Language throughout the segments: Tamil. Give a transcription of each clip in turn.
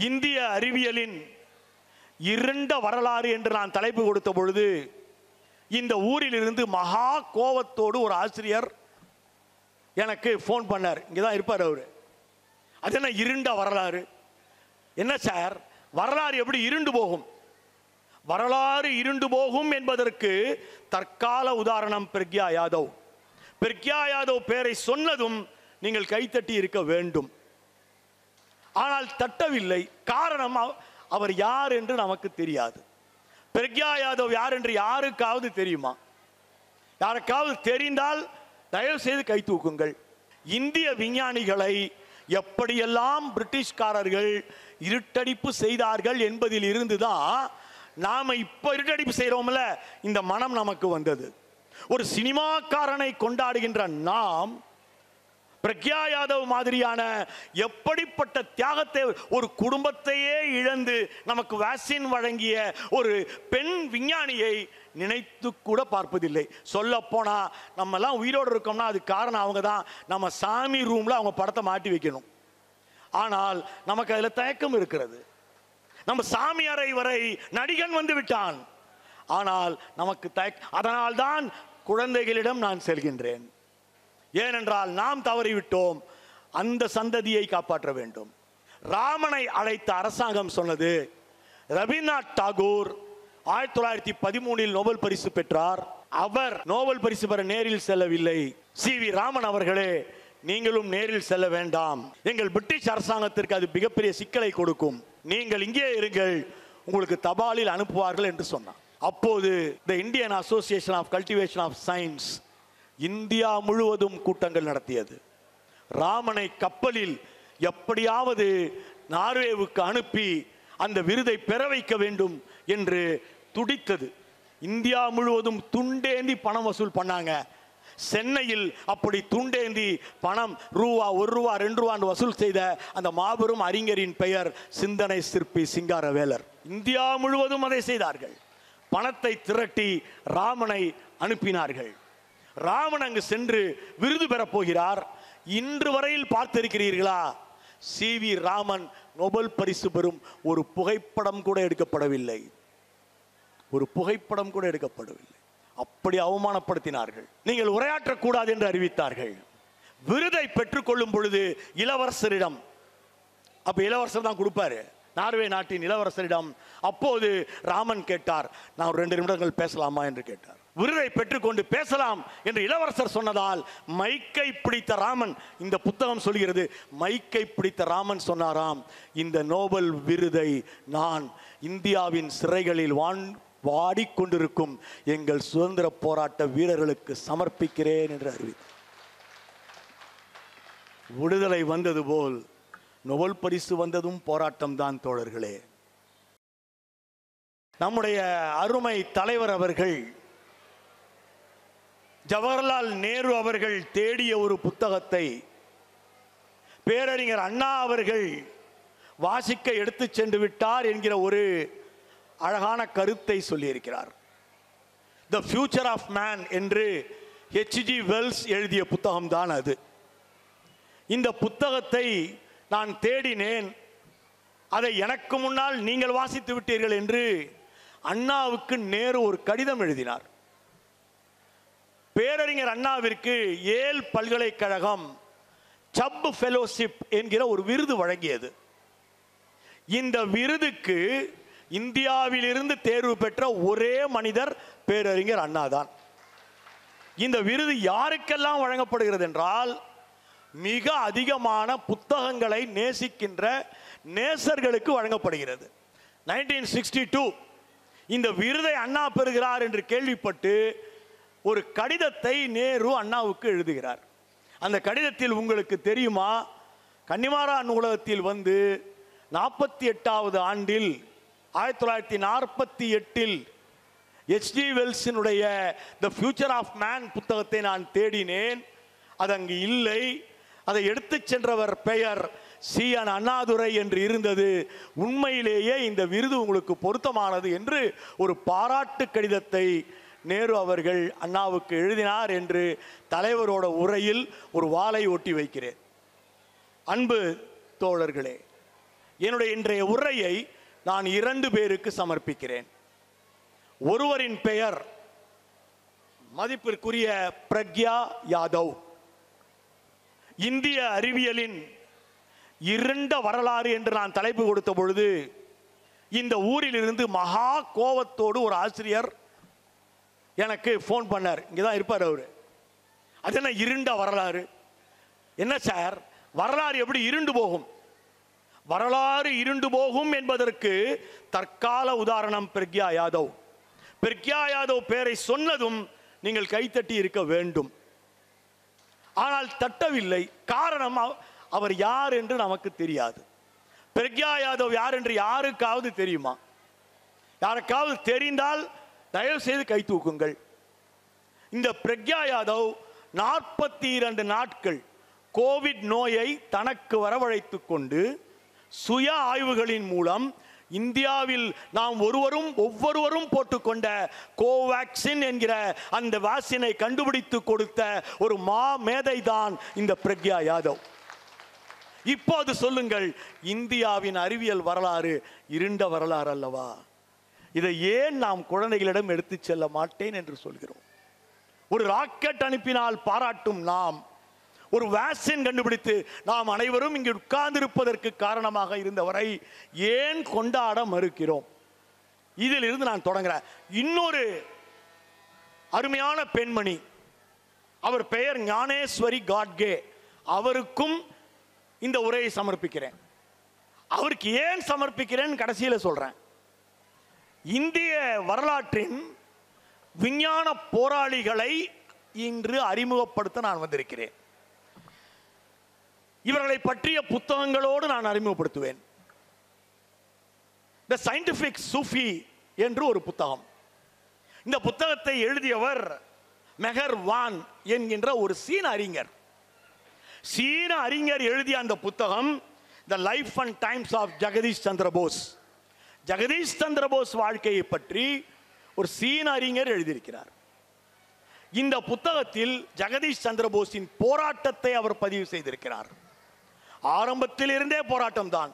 இந்திய அறிவியலின் இருண்ட வரலாறு என்று நான் தலைப்பு கொடுத்த பொழுது இந்த ஊரில் இருந்து மகா கோபத்தோடு ஒரு ஆசிரியர் எனக்கு ஃபோன் பண்ணார். இங்கே தான் இருப்பார் அவர். அது என்ன இருண்ட வரலாறு? என்ன சார், வரலாறு எப்படி இருண்டு போகும்? வரலாறு இருண்டு போகும் என்பதற்கு தற்கால உதாரணம் பிரக்யா யாதவ். பிரக்யா யாதவ் பேரை சொன்னதும் நீங்கள் கைத்தட்டி இருக்க வேண்டும். ஆனால் தட்டவில்லை. காரணம், அவர் யார் என்று நமக்கு தெரியாது. பிரக்யா யாதவ் யார் என்று யாருக்காவது தெரியுமா? யாருக்காவது தெரிந்தால் தயவு செய்து கை தூக்குங்கள். இந்திய விஞ்ஞானிகளை எப்படியெல்லாம் பிரிட்டிஷ்காரர்கள் இருட்டடிப்பு செய்தார்கள் என்பதில் இருந்துதான் நாம இப்ப இருட்டடிப்பு செய்யறோம்ல, இந்த மனம் நமக்கு வந்தது. ஒரு சினிமாக்காரனை கொண்டாடுகின்ற நாம் பிரக்யா யாதவ் மாதிரியான எப்படிப்பட்ட தியாகத்தை, ஒரு குடும்பத்தையே இழந்து நமக்கு வேக்சின் வழங்கிய ஒரு பெண் விஞ்ஞானியை நினைத்து கூட பார்ப்பதில்லை. சொல்ல போனா நம்ம எல்லாம் உயிரோடு இருக்கோம்னா அது காரணம் அவங்க தான். நம்ம சாமி ரூம்ல அவங்க படத்தை மாட்டி வைக்கணும். ஆனால் நமக்கு அதுல தயக்கம் இருக்கிறது. நம்ம சாமி அறை வரை நடிகன் வந்து விட்டான், ஆனால் நமக்கு தயக்கம். அதனால்தான் குழந்தைகளிடம் நான் செல்கின்றேன். ஏனென்றால் நாம் தவறிவிட்டோம். அந்த சந்ததியை காப்பாற்ற வேண்டும். ராமனை அழைத்த அரசாங்கம் சொன்னது, ரவீந்திரநாத் தாகூர் 1913 நோபல் பரிசு பெற்றார். அவர் நோபல் பரிசு பெற நேரில் செல்லவில்லை. CV ராமன் அவர்களே, நீங்களும் நேரில் செல்ல வேண்டாம். எங்கள் பிரிட்டிஷ் அரசாங்கத்திற்கு அது மிகப்பெரிய சிக்கலை கொடுக்கும். நீங்கள் இங்கே இருங்கள், உங்களுக்கு தபாலில் அனுப்புவார்கள் என்று சொன்னார். அப்போது the Indian Association of Cultivation of Science India முழுவதும் கூட்டங்கள் நடத்தியது. ராமனை கப்பலில் எப்படியாவது நார்வேவுக்கு அனுப்பி அந்த விருதை பெற வைக்க வேண்டும் என்று துடித்தது. இந்தியா முழுவதும் துண்டேந்தி பணம் வசூல் பண்ணாங்க. சென்னையில் அப்படி துண்டேந்தி பணம் ரூபா 1 ரூபா 2 ரூபான்னு வசூல் செய்த அந்த மாபெரும் அறிஞரின் பெயர் சிந்தனை சிற்பி சிங்காரவேலர். இந்தியா முழுவதும் அதை செய்தார்கள். பணத்தை திரட்டி ராமனை அனுப்பினார்கள். ராமன் அங்கு சென்று விருது பெறப் போகிறார். இன்று வரையில் பார்த்திருக்கிறீர்களா? CV ராமன் நோபல் பரிசு பெறும் ஒரு புகைப்படம் கூட எடுக்கப்படவில்லை. ஒரு புகைப்படம் கூட எடுக்கப்படவில்லை. அப்படி அவமானப்படுத்தினார்கள். நீங்கள் உரையாற்றக்கூடாது என்று அறிவித்தார்கள். விருதை பெற்றுக்கொள்ளும் பொழுது இளவரசரிடம், அப்ப இளவரசர் தான் கொடுப்பாரு, நார்வே நாட்டின் இளவரசரிடம் அப்போது ராமன் கேட்டார், நான் 2 நிமிடங்கள் பேசலாமா என்று கேட்டார். விருதை பெற்றுக்கொண்டு பேசலாம் என்று இளவரசர் சொன்னதால் மைக்கை பிடித்த ராமன், இந்த புத்தகம் சொல்கிறது, மைக்கை பிடித்த ராமன் சொன்னாராம், இந்த நோபல் விருதை நான் இந்தியாவின் சிறைகளில் வாடிக்கொண்டிருக்கும் எங்கள் சுதந்திர போராட்ட வீரர்களுக்கு சமர்ப்பிக்கிறேன் என்று அறிவித்தார். விடுதலை வந்தது போல் நோபல் பரிசு வந்ததும் போராட்டம் தான் தோழர்களே. நம்முடைய அருமை தலைவர் அவர்கள், ஜவஹர்லால் நேரு அவர்கள் தேடிய ஒரு புத்தகத்தை பேரறிஞர் அண்ணா அவர்கள் வாசிக்க எடுத்து சென்று விட்டார் என்கிற ஒரு அழகான கருத்தை சொல்லியிருக்கிறார். த ஃபியூச்சர் ஆஃப் மேன் என்று H.G. வெல்ஸ் எழுதிய புத்தகம் தான் அது. இந்த புத்தகத்தை நான் தேடினேன். அதை எனக்கு முன்னால் நீங்கள் வாசித்து விட்டீர்கள் என்று அண்ணாவுக்கு நேரு ஒரு கடிதம் எழுதினார். பேரறிஞர் அண்ணாவிற்கு ஏல் பல்கலைக்கழகம் சப் ஃபெலோஷிப் என்கிற ஒரு விருது வழங்கியது. இந்த விருதுக்கு இந்தியாவில் இருந்து தேர்வு பெற்ற ஒரே மனிதர் பேரறிஞர் அண்ணா தான். இந்த விருது யாருக்கெல்லாம் வழங்கப்படுகிறது என்றால், மிக அதிகமான புத்தகங்களை நேசிக்கின்ற நேசர்களுக்கு வழங்கப்படுகிறது. 1962 இந்த விருதை அண்ணா பெறுகிறார் என்று கேள்விப்பட்டு ஒரு கடிதத்தை நேரு அண்ணாவுக்கு எழுதுகிறார். அந்த கடிதத்தில் உங்களுக்கு தெரியுமா, கன்னிமாரா நூலகத்தில் வந்து 48வது ஆண்டில் 1948 H.G. வெல்ஸினுடைய த ஃபியூச்சர் ஆஃப் மேன் புத்தகத்தை நான் தேடினேன். அது அங்கு இல்லை. அதை எடுத்து சென்றவர் பெயர் C.N. அண்ணாதுரை என்று இருந்தது. உண்மையிலேயே இந்த விருது உங்களுக்கு பொருத்தமானது என்று ஒரு பாராட்டு கடிதத்தை நேரு அவர்கள் அண்ணாவுக்கு எழுதினார் என்று தலைவரோட உரையில் ஒரு வாளை ஒட்டி வைக்கிறேன். அன்பு தோழர்களே, என்னுடைய இன்றைய உரையை நான் 2 பேருக்கு சமர்ப்பிக்கிறேன். ஒருவரின் பெயர் மதிப்பிற்குரிய பிரக்யா யாதவ். இந்திய அறிவியலின் இருண்ட வரலாறு என்று நான் தலைப்பு கொடுத்த பொழுது இந்த ஊரில் இருந்து மகா கோபத்தோடு ஒரு ஆசிரியர் எனக்கு ஃபோன் பண்ணார். இங்கே தான் இருப்பார் அவர். அது என்ன இருண்ட வரலாறு? என்ன சார், வரலாறு எப்படி இருண்டு போகும்? வரலாறு இருண்டு போகும் என்பதற்கு தற்கால உதாரணம் பிரக்யா யாதவ். பிரக்யா யாதவ் பேரை சொன்னதும் நீங்கள் கைத்தட்டி இருக்க வேண்டும். ஆனால் தட்டவில்லை. காரணம், அவர் யார் என்று நமக்கு தெரியாது. பிரக்யா யாதவ் யார் என்று யாருக்காவது தெரியுமா? யாருக்காவது தெரிந்தால் தயவு செய்து கை தூக்குங்கள். இந்த பிரக்யா யாதவ் 42 நாட்கள் கோவிட் நோயை தனக்கு வரவழைத்துக் கொண்டு சுய ஆய்வுகளின் மூலம் இந்தியாவில் நாம் ஒவ்வொருவரும் போட்டுக்கொண்ட கோவேக்சின் என்கிற அந்த வேக்சினை கண்டுபிடித்து கொடுத்த ஒரு மேதை தான் இந்த பிரக்யா யாதவ். இப்போது சொல்லுங்கள், இந்தியாவின் அறிவியல் வரலாறு இருண்ட வரலாறு அல்லவா? இதை ஏன் நாம் குழந்தைகளிடம் எடுத்து செல்ல மாட்டேன் என்று சொல்கிறோம்? ஒரு ராக்கெட் அனுப்பினால் பாராட்டும் நாம், ஒரு வேக்சின் கண்டுபிடித்து நாம் அனைவரும் இங்கு உட்கார்ந்திருப்பதற்கு காரணமாக இருந்தவரை ஏன் கொண்டாட மறுக்கிறோம்? இதிலிருந்து நான் தொடங்குறேன். இன்னொரு அருமையான பெண்மணி, அவர் பெயர் ஞானேஸ்வரி காட்கே. அவருக்கும் இந்த உரையை சமர்ப்பிக்கிறேன். அவருக்கு ஏன் சமர்ப்பிக்கிறேன் கடைசியில் சொல்றேன். இந்திய வரலாற்றின் விஞ்ஞான போராளிகளை இன்று அறிமுகப்படுத்த நான் வந்திருக்கிறேன். இவர்களை பற்றிய புத்தகங்களோடு நான் அறிமுகப்படுத்துவேன். தி சயின்டிபிக் சூஃபி என்று ஒரு புத்தகம். இந்த புத்தகத்தை எழுதியவர் மெஹர் வான் என்கின்ற ஒரு சீன அறிஞர். சீன அறிஞர் எழுதிய அந்த புத்தகம் the life and times of Jagadish Chandra Bose. Jagadish Chandra Bose வாழ்க்கையை பற்றி ஒரு சீன அறிஞர் எழுதியிருக்கிறார். இந்த புத்தகத்தில் ஜெகதீஷ் சந்திர போஸின் போராட்டத்தை அவர் பதிவு செய்திருக்கிறார். ஆரம்பத்தில் இருந்தே போராட்டம் தான்.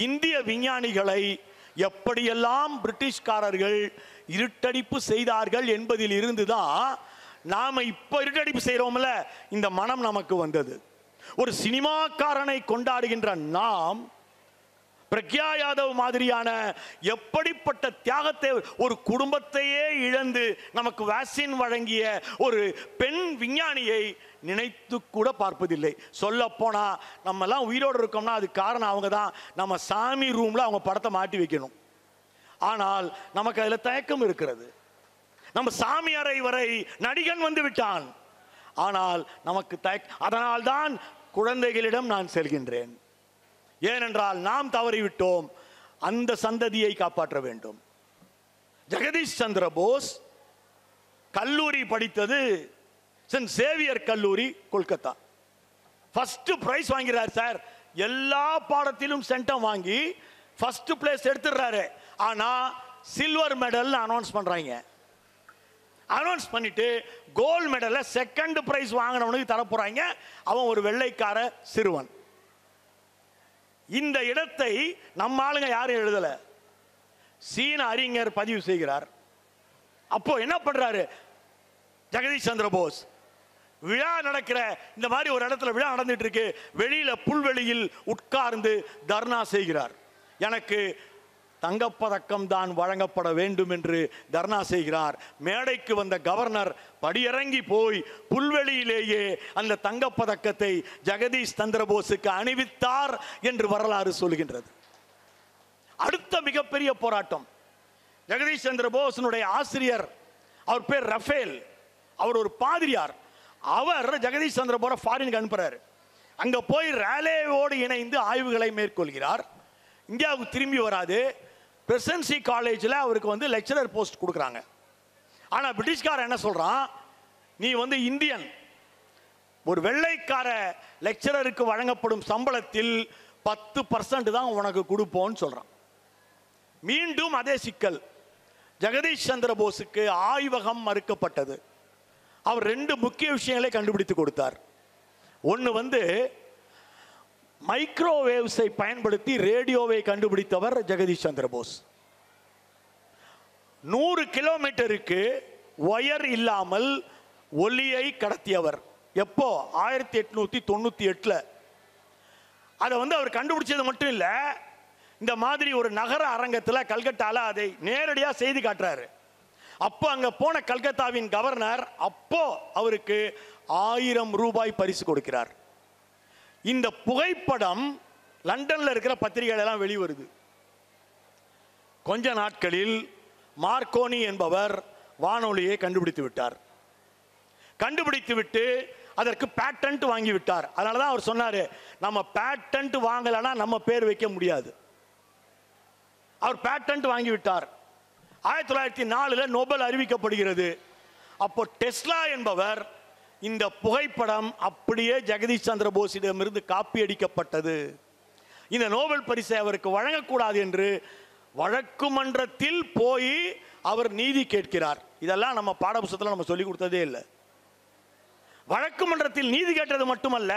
இந்திய விஞ்ஞானிகளை எப்படியெல்லாம் பிரிட்டிஷ்காரர்கள் இருட்டடிப்பு செய்தார்கள் என்பதில் இருந்துதான் நாம இப்ப இருட்டடிப்பு செய்யறோம்ல, இந்த மனம் நமக்கு வந்தது. ஒரு சினிமாக்காரனை கொண்டாடுகின்ற நாம் பிரக்யா யாதவ் மாதிரியான எப்படிப்பட்ட தியாகத்தை, ஒரு குடும்பத்தையே இழந்து நமக்கு வேக்சின் வழங்கிய ஒரு பெண் விஞ்ஞானியை நினைத்து கூட பார்ப்பதில்லை. சொல்ல போனா நம்ம எல்லாம் உயிரோடு இருக்கோம்னா அது காரணம் அவங்க தான். நம்ம சாமி ரூம்ல அவங்க படத்தை மாட்டி வைக்கணும். ஆனால் நமக்கு அதுல தயக்கம் இருக்கிறது. நம்ம சாமி அறை வரை நடிகன் வந்து விட்டான். ஆனால் நமக்கு அதனால்தான் குழந்தைகளிடம் நான் செல்கின்றேன். ஏனென்றால் நாம் தவறிவிட்டோம். அந்த சந்ததியை காப்பாற்ற வேண்டும். ஜெகதீஷ் சந்திர போஸ் கல்லூரி படித்தது சென்ட் சேவியர் கல்லூரி, கொல்கத்தா. ஃபர்ஸ்ட் பிரைஸ் வாங்கிறார் சார். எல்லா பாடத்திலும் சென்டம் வாங்கி ஃபர்ஸ்ட் பிளேஸ் எடுத்துடுறாரு. ஆனா சில்வர் மெடல் அனௌன்ஸ் பண்றாங்க. அனௌன்ஸ் பண்ணிட்டு கோல்டு மெடல்ல செகண்ட் பிரைஸ் வாங்கினவனுக்கு தர போறாங்க. அவன் ஒரு வெள்ளைக்கார சிறுவன். இந்த இடத்தை நம்ம ஆளுங்க யாரும் எழுதல, சீன அறிஞர் பதிவு செய்கிறார். அப்போ என்ன பண்றாரு ஜெகதீஷ் சந்திர போஸ்? விழா நடக்கிற இந்த மாதிரி ஒரு இடத்துல விழா நடந்துட்டு இருக்கு, வெளியில புல்வெளியில் உட்கார்ந்து தர்ணா செய்கிறார். எனக்கு தங்கப்பதக்கம் தான் வழங்கப்பட வேண்டும் என்று தர்ணா செய்கிறார். மேடைக்கு வந்த கவர்னர் படியிறங்கி போய் புல்வெளியிலேயே அந்த தங்கப்பதக்கத்தை ஜெகதீஷ் சந்திர போஸுக்கு அணிவித்தார் என்று வரலாறு சொல்கின்றது. அடுத்த மிகப்பெரிய போராட்டம், ஜெகதீஷ் சந்திர போஸினுடைய ஆசிரியர், அவர் பேர் ரஃபேல். அவர் ஒரு பாதிரியார். அவர் ஜெகதீஷ் சந்திர போஸை ஃபாரினுக்கு அனுப்புறாரு. அங்க போய் ரேலேவோடு இணைந்து ஆய்வுகளை மேற்கொள்கிறார். இந்தியாவுக்கு திரும்பி வராது. பிரசிடென்சி காலேஜில் அவருக்கு வந்து லெக்சரர் போஸ்ட் கொடுக்குறாங்க. ஆனால் பிரிட்டிஷ்காரன் என்ன சொல்றான், நீ வந்து இந்தியன், ஒரு வெள்ளைக்கார லெக்சரருக்கு வழங்கப்படும் சம்பளத்தில் 10% தான் உனக்கு கொடுப்போன்னு சொல்றான். மீண்டும் அதே சிக்கல். ஜெகதீஷ் சந்திர போஸுக்கு ஆய்வகம் மறுக்கப்பட்டது. அவர் 2 முக்கிய விஷயங்களை கண்டுபிடித்து கொடுத்தார். ஒன்று வந்து மைக்ரோவேவ்ஸை பயன்படுத்தி ரேடியோவை கண்டுபிடித்தவர் ஜெகதீஷ் சந்திர போஸ். 100 கிலோமீட்டருக்கு ஒயர் இல்லாமல் ஒலியை கடத்தியவர். எப்போ? 1898. அதை அவர் கண்டுபிடிச்சது மட்டும் இல்லை, இந்த மாதிரி ஒரு நகர அரங்கத்தில் கல்கட்டால அதை நேரடியாக செய்து காட்டுறாரு. அப்போ அங்கே போன கல்கத்தாவின் கவர்னர் அப்போ அவருக்கு 1000 ரூபாய் பரிசு கொடுக்கிறார். இந்த புகைப்படம் லண்டன்ல இருக்கிற பத்திரிகைகள் எல்லாம் வெளிவருது. கொஞ்ச நாட்களில் மார்க்கோனி என்பவர் வானொலியை கண்டுபிடித்து விட்டார். கண்டுபிடித்து விட்டு அதற்கு பேட்டன்ட் வாங்கி விட்டார். அதனால தான் அவர் சொன்னார், நம்ம பேட்டன்ட் வாங்கலைன்னா நம்ம பேர் வைக்க முடியாது. அவர் பேட்டன்ட் வாங்கி விட்டார். 1904 நோபல் அறிவிக்கப்படுகிறது. அப்போ டெஸ்லா என்பவர் இந்த புகைப்படம் அப்படியே ஜெகதீஷ் சந்திர போஸிடமிருந்து காப்பி அடிக்கப்பட்டது, இந்த நோபல் பரிசை அவருக்கு வழங்கக்கூடாது என்று வழக்கு மன்றத்தில் போய் அவர் நீதி கேட்கிறார். இதெல்லாம் நம்ம பாடப்புத்தகத்தில் நம்ம சொல்லிக் கொடுத்ததே இல்லை. வழக்கு மன்றத்தில் நீதி கேட்டது மட்டுமல்ல,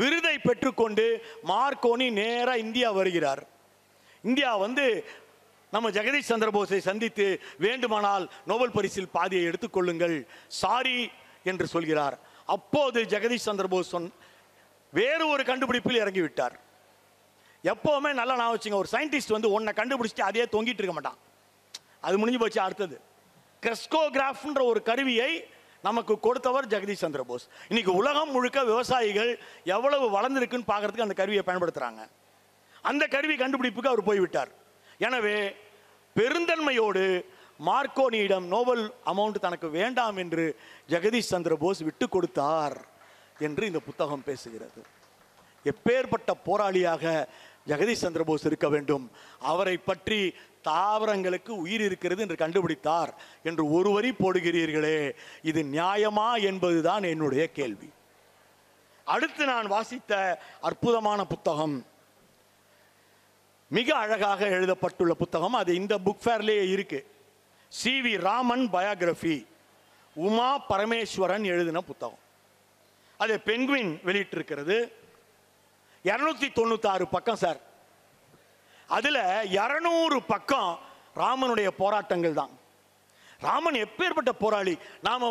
விருதை பெற்றுக்கொண்டு மார்க்கோனி நேராக இந்தியா வருகிறார். இந்தியா நம்ம ஜெகதீஷ் சந்திர போஸை சந்தித்து, வேண்டுமானால் நோபல் பரிசில் பாதியை எடுத்துக்கொள்ளுங்கள், சாரி என்று சொல்கிறார். அப்போது ஜெகதீஷ் சந்திர போஸ் வேறு ஒரு கண்டுபிடிப்பில் இறங்கிவிட்டார். எப்பவுமே நல்லா நான் வச்சுங்க, ஒரு சயின்டிஸ்ட் ஒன்றை கண்டுபிடிச்சிட்டு அதே தொங்கிட்டு இருக்க மாட்டான். அது முடிஞ்சு போச்சு. அடுத்தது கிரெஸ்கோகிராஃப்ன்ற ஒரு கருவியை நமக்கு கொடுத்தவர் ஜெகதீஷ் சந்திர போஸ். இன்னைக்கு உலகம் முழுக்க விவசாயிகள் எவ்வளவு வளர்ந்துருக்குன்னு பார்க்கறதுக்கு அந்த கருவியை பயன்படுத்துறாங்க. அந்த கருவி கண்டுபிடிப்புக்கு அவர் போய்விட்டார். எனவே பெருந்தன்மையோடு மார்க்கோனியிடம் நோபல் அமௌண்ட் தனக்கு வேண்டாம் என்று ஜெகதீஷ் சந்திர போஸ் விட்டு கொடுத்தார் என்று இந்த புத்தகம் பேசுகிறது. எப்பேற்பட்ட போராளியாக ஜெகதீஷ் சந்திர போஸ் இருக்க வேண்டும். அவரை பற்றி தாவரங்களுக்கு உயிர் இருக்கிறது என்று கண்டுபிடித்தார் என்று ஒரு வரி போடுகிறீர்களே, இது நியாயமா என்பதுதான் என்னுடைய கேள்வி. அடுத்து நான் வாசித்த அற்புதமான புத்தகம், மிக அழகாக எழுதப்பட்டுள்ள புத்தகம், அது இந்த புக் ஃபேர்லேயே இருக்கு. சி.வி. ராமன் பயோகிராஃபி, உமா பரமேஸ்வரன் எழுதின புத்தகம். அது பென்குயின் வெளியிட்டிருக்கிறது. 296 பக்கம் சார். அதுல 200 பக்கம் ராமனுடைய போராட்டங்கள் தான். ராமன் எப்பேற்பட்ட போராளி. நாம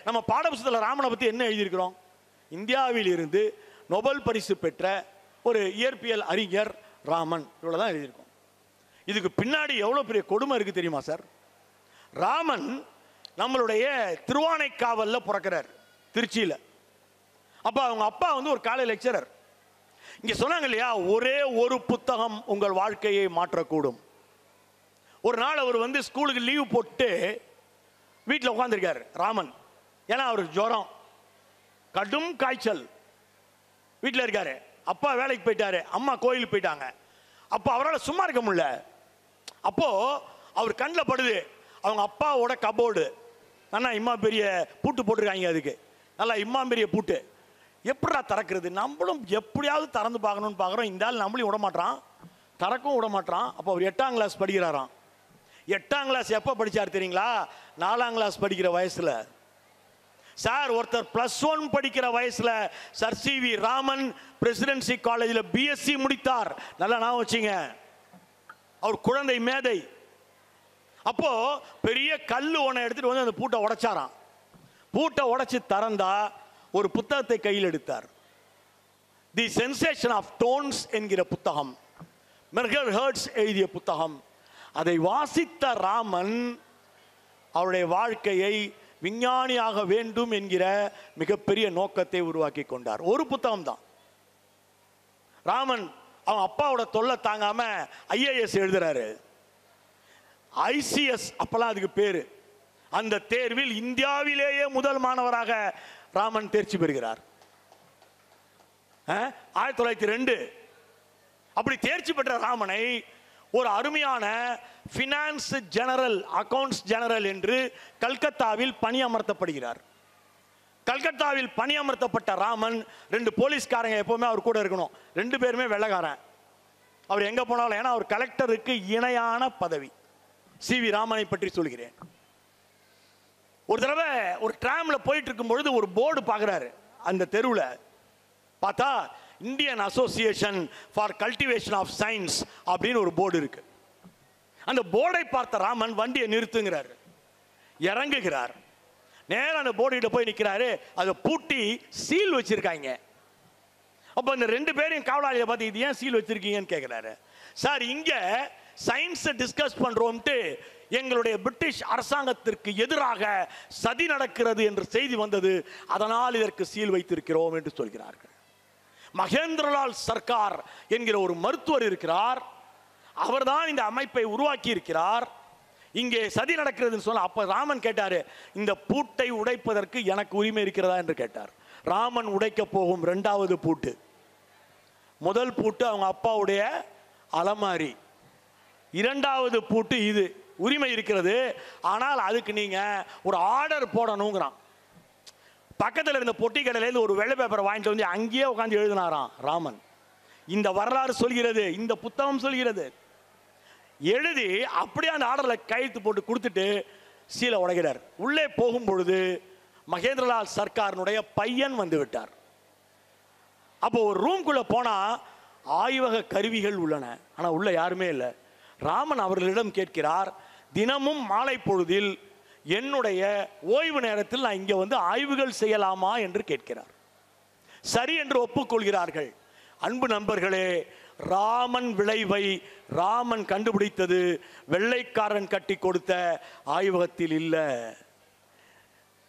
நம்ம பாடப்புத்தகத்தில் ராமனை பத்தி என்ன எழுதியிருக்கிறோம்? இந்தியாவில் இருந்து நோபல் பரிசு பெற்ற ஒரு இயற்பியல் அறிஞர் ராமன், இவ்வளவுதான் எழுதியிருக்கோம். இதுக்கு பின்னாடி எவ்வளவு பெரிய கொடுமை இருக்கு தெரியுமா சார்? ராமன் நம்மளுடைய திருவானைக்காவல்ல பிறக்கிறார், திருச்சியில. அப்ப அவங்க அப்பா ஒரு காலேஜ் லெக்சரர். இங்க சொன்னாங்க இல்லையா, ஒரே ஒரு புத்தகம் உங்கள் வாழ்க்கையை மாற்றக்கூடும். ஒரு நாள் அவர் ஸ்கூலுக்கு லீவ் போட்டு வீட்டில் உட்காந்துருக்காரு ராமன். ஏன்னா அவருக்கு ஜுரம், கடும் காய்ச்சல், வீட்டில் இருக்காரு. அப்பா வேலைக்கு போயிட்டாரு, அம்மா கோயிலுக்கு போயிட்டாங்க. அப்போ அவரால் சும்மா இருக்க முடியல. அப்போ அவர் கண்ணில் படுது அவங்க அப்பாவோட கபோர்டு. நல்லா இம்மா பெரிய பூட்டு போட்டிருக்காங்க, அதுக்கு நல்லா இம்மா பெரிய பூட்டு. எப்படா திறக்கிறது? நம்மளும் எப்படியாவது திறந்து பார்க்கணும்னு பார்க்குறோம். இந்த ஆள் நம்மளையும் விட மாட்டான், திறக்கவும் விட மாட்டான். அப்போ அவர் 8ஆம் கிளாஸ் படிக்கிறாராம். 8ஆம் கிளாஸ் எப்போ படித்தார் தெரியுங்களா? 4ஆம் கிளாஸ் படிக்கிற வயசில். சார், ஒருத்தர் +1 படிக்கிற வயசுல சர் சி.வி. ராமன் பிரசிடென்சி காலேஜில் பிஎஸ்சி முடித்தார். நல்லா நான் வச்சுங்க, அவர் குழந்தை மேதை. அப்போ பெரிய கல் ஒன்றை எடுத்துட்டு அந்த பூட்டை உடைச்சாராம். பூட்டை உடைச்சு திறந்தா ஒரு புத்தகத்தை கையில் எடுத்தார். தி சென்சேஷன் ஆஃப் டோன்ஸ் என்கிற புத்தகம், மெர்கர் ஹெர்ட்ஸ் எழுதிய புத்தகம். அதை வாசித்த ராமன் அவருடைய வாழ்க்கையை விஞ்ஞானியாக வேண்டும் என்கிற மிகப்பெரிய நோக்கத்தை உருவாக்கி கொண்டார். ஒரு புத்தகம் தான். ராமன் அவன் அப்பாவோட தொல்லை தாங்காம ஐஏஎஸ் எழுதுறாரு. ஐசிஎஸ் அப்பெல்லாம் அதுக்கு பேரு. அந்த தேர்வில் இந்தியாவிலேயே முதல் மாணவராக ராமன் தேர்ச்சி பெறுகிறார். 1902. அப்படி தேர்ச்சி பெற்ற ராமனை ஒரு அருமையான ஃபினான்ஸ் ஜெனரல், அக்கவுண்ட்ஸ் ஜெனரல் என்று கல்கத்தாவில் பணியமர்த்தப்படுகிறார். கல்கத்தாவில் பணியமர்த்தப்பட்ட ராமன் 2 போலீஸ்காரங்க எப்பவுமே அவர் கூட இருக்கணும். 2 பேருமே வெள்ளைக்காரன். அவர் எங்க போனாலும், ஏன்னா அவர் கலெக்டருக்கு இணையான பதவி. சி.வி. ராமனை பற்றி சொல்கிறேன். ஒரு தடவை ஒரு டிராம்ல போயிட்டு இருக்கும் பொழுது ஒரு போர்டு பார்க்குறாரு. அந்த தெருவில் பார்த்தா Indian Association for Cultivation of Science அப்படின்னு ஒரு போர்டு இருக்கு. அந்த போர்டை பார்த்த ராமன் வண்டியை நிறுத்துங்கிறார், இறங்குகிறார். நேரம் அந்த போர்டு கிட்ட போய் நிற்கிறாரு. அதை பூட்டி சீல் வச்சிருக்காங்க. அப்போ இந்த 2 பேரையும் காவலாளியை பார்த்து இது ஏன் சீல் வச்சிருக்கீங்கன்னு கேட்குறாரு. சார், இங்கே சயின்ஸை டிஸ்கஸ் பண்ணுறோம்ட்டு எங்களுடைய பிரிட்டிஷ் அரசாங்கத்திற்கு எதிராக சதி நடக்கிறது என்று செய்தி வந்தது, அதனால் இதற்கு சீல் வைத்திருக்கிறோம் என்று சொல்கிறார்கள். மகேந்திரலால் சர்க்கார் என்கிற ஒரு மருத்துவர் இருக்கிறார். அவர்தான் இந்த அமைப்பை உருவாக்கி இருக்கிறார். இங்கே சதி நடக்கிறதுன்னு சொன்ன அப்ப ராமன் கேட்டாரு, இந்த பூட்டை உடைப்பதற்கு எனக்கு உரிமை இருக்கிறதா என்று கேட்டார். ராமன் உடைக்க போகும் 2வது பூட்டு. முதல் பூட்டு அவங்க அப்பாவுடைய அலமாரி, 2வது பூட்டு இது. உரிமை இருக்கிறது, ஆனால் அதுக்கு நீங்க ஒரு ஆர்டர் போடணுங்கிறான். பக்கத்தில் இருந்த பொட்டி கடையிலேருந்து ஒரு வெள்ளை பேப்பரை வாங்கிட்டு வந்து அங்கேயே உட்காந்து எழுதினாராம் ராமன். இந்த வரலாறு சொல்கிறது, இந்த புத்தகம் சொல்கிறது. எழுதி அப்படியே அந்த ஆர்டரில் கையெழுத்து போட்டு கொடுத்துட்டு சீலை உடைக்கிறார். உள்ளே போகும் பொழுது மகேந்திரலால் சர்க்காரினுடைய பையன் வந்து விட்டார். அப்போ ஒரு ரூம்குள்ள போனா ஆய்வக கருவிகள் உள்ளன, ஆனால் உள்ள யாருமே இல்லை. ராமன் அவர்களிடம் கேட்கிறார், தினமும் மாலை பொழுதில் என்னுடைய ஓய்வு நேரத்தில் நான் இங்கே வந்து ஆய்வுகள் செய்யலாமா என்று கேட்கிறார். சரி என்று ஒப்புக்கொள்கிறார்கள். அன்பு நண்பர்களே, ராமன் விளைவை ராமன் கண்டுபிடித்தது வெள்ளைக்காரன் கட்டி கொடுத்த ஆய்வகத்தில் இல்லை.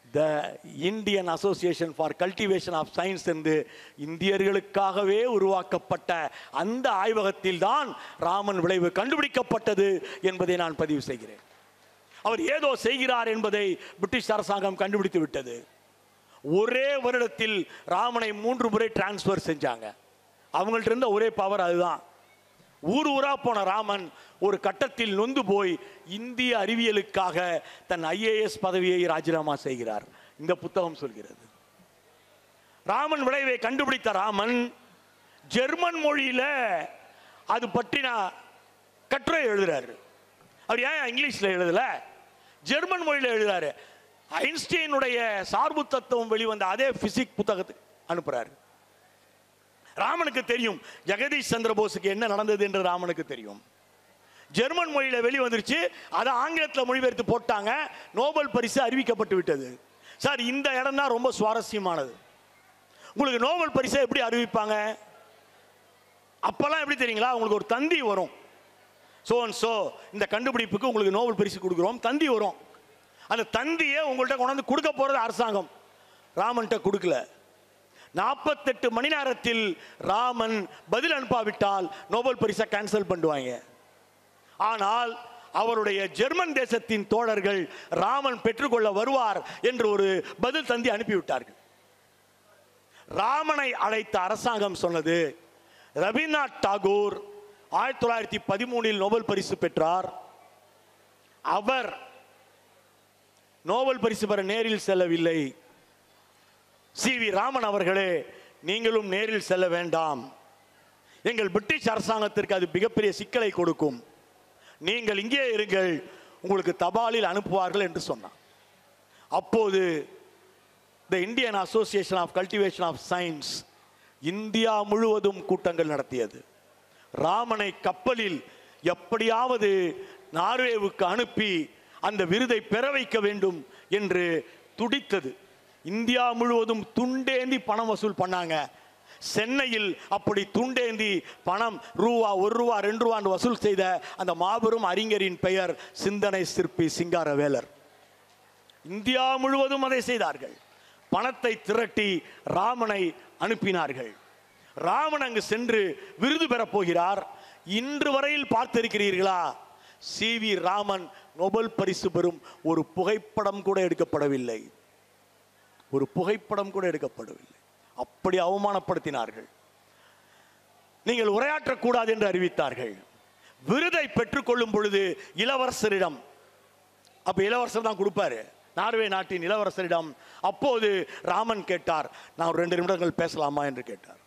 The Indian Association for Cultivation of Science என்று இந்தியர்களுக்காகவே உருவாக்கப்பட்ட அந்த ஆய்வகத்தில் தான் ராமன் விளைவு கண்டுபிடிக்கப்பட்டது என்பதை நான் பதிவு செய்கிறேன். அவர் ஏதோ செய்கிறார் என்பதை பிரிட்டிஷ் அரசாங்கம் கண்டுபிடித்து விட்டது. ஒரே வருடத்தில் ராமனை 3 முறை டிரான்ஸ்ஃபர் செஞ்சாங்க. அவங்கள்ட்ட இருந்த ஒரே பவர் அதுதான். ஊர் ஊரா போன ராமன் ஒரு கட்டத்தில் நொந்து போய் இந்திய அறிவியலுக்காக தன் IAS பதவியை ராஜினாமா செய்கிறார். இந்த புத்தகம் சொல்கிறது. ராமன் விளைவை கண்டுபிடித்த ராமன் ஜெர்மன் மொழியில அது பற்றின கட்டுரை எழுதுறாரு. அவர் ஏன் இங்கிலீஷ்ல எழுதல, ஜெர்மன் மொழியில எழுதுறாரு. ஐன்ஸ்டீனுடைய சார்பு தத்துவம் வெளிவந்த அதே பிசிக்ஸ் புத்தகத்துக்கு அனுப்புறாரு. ராமனுக்கு தெரியும் ஜெகதீஷ் சந்திர போஸுக்கு என்ன நடந்தது என்று ராமனுக்கு தெரியும். ஜெர்மன் மொழியில வெளிவந்துருச்சு, அதை ஆங்கிலத்தில் மொழிபெயர்த்து போட்டாங்க. நோபல் பரிசு அறிவிக்கப்பட்டு விட்டது. சார், இந்த இடம் தான் ரொம்ப சுவாரஸ்யமானது. உங்களுக்கு நோபல் பரிசை எப்படி அறிவிப்பாங்க? அப்பெல்லாம் எப்படி தெரியுங்களா, உங்களுக்கு ஒரு தந்தி வரும். சோ இந்த கண்டுபிடிப்புக்கு உங்களுக்கு நோபல் பரிசு கொடுக்குறோம், தந்தி வரும். அந்த தந்தியை உங்கள்கிட்ட கொண்டாந்து கொடுக்க போறது அரசாங்கம். ராமன்கிட்ட கொடுக்கல. 48 மணி நேரத்தில் ராமன் பதில் அனுப்பாவிட்டால் நோபல் பரிசை கேன்சல் பண்ணுவாங்க. ஆனால் அவருடைய ஜெர்மன் தேசத்தின் தோழர்கள் ராமன் பெற்றுக்கொள்ள வருவார் என்று ஒரு பதில் தந்தி அனுப்பிவிட்டார்கள். ராமனை அழைத்த அரசாங்கம் சொன்னது, ரவீந்திரநாத் தாகூர் 1913 நோபல் பரிசு பெற்றார். அவர் நோபல் பரிசு பெற நேரில் செல்லவில்லை. CV ராமன் அவர்களே, நீங்களும் நேரில் செல்ல வேண்டாம், எங்கள் பிரிட்டிஷ் அரசாங்கத்திற்கு அது மிகப்பெரிய சிக்கலை கொடுக்கும், நீங்கள் இங்கே இருங்கள், உங்களுக்கு தபாலில் அனுப்புவார்கள் என்று சொன்னார். அப்போது the Indian Association of Cultivation of Science India முழுவதும் கூட்டங்கள் நடத்தியது. ராமனை கப்பலில் எப்படியாவது நார்வேவுக்கு அனுப்பி அந்த விருதை பெற வைக்க வேண்டும் என்று துடித்தது. இந்தியா முழுவதும் துண்டேந்தி பணம் வசூல் பண்ணாங்க. சென்னையில் அப்படி துண்டேந்தி பணம் ரூபா 1 ரூபா 2 ரூபான்னு வசூல் செய்த அந்த மாபெரும் அறிஞரின் பெயர் சிந்தனை சிற்பி சிங்காரவேலர். இந்தியா முழுவதும் அதை செய்தார்கள். பணத்தை திரட்டி ராமனை அனுப்பினார்கள். ராமன் அங்கு சென்று விருது பெறப் போகிறார். இன்று வரையில் பார்த்திருக்கிறீர்களா, CV ராமன் நோபல் பரிசு பெறும் ஒரு புகைப்படம் கூட எடுக்கப்படவில்லை. ஒரு புகைப்படம் கூட எடுக்கப்படவில்லை. அப்படி அவமானப்படுத்தினார்கள். நீங்கள் உரையாற்றக்கூடாது என்று அறிவித்தார்கள். விருதை பெற்றுக்கொள்ளும் பொழுது இளவரசரிடம், அப்ப இளவரசர் தான் கொடுப்பாரு, நார்வே நாட்டின் இளவரசரிடம் அப்போது ராமன் கேட்டார், நான் 2 நிமிடங்கள் பேசலாமா என்று கேட்டார்.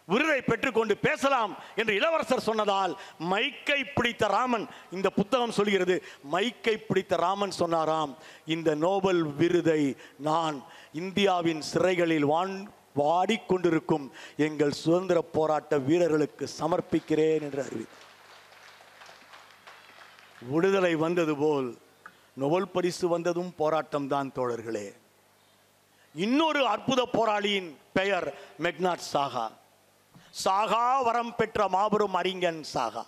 விருதை பெற்றுக்கொண்டு பேசலாம் என்று இளவரசர் சொன்னதால் மைக்கை பிடித்த ராமன், இந்த புத்தகம் சொல்கிறது, மைக்கை பிடித்த ராமன் சொன்னாராம், இந்த நோபல் விருதை நான் இந்தியாவின் சிறைகளில் வாடிக்கொண்டிருக்கும் எங்கள் சுதந்திர போராட்ட வீரர்களுக்கு சமர்ப்பிக்கிறேன் என்று அறிவித்தார். விடுதலை வந்தது போல் நோபல் பரிசு வந்ததும் போராட்டம் தான் தோழர்களே. இன்னொரு அற்புத போராளியின் பெயர் மெக்னாட் சாகா. சாகா வரம் பெற்ற மாபெரும் அறிஞன் சாகா.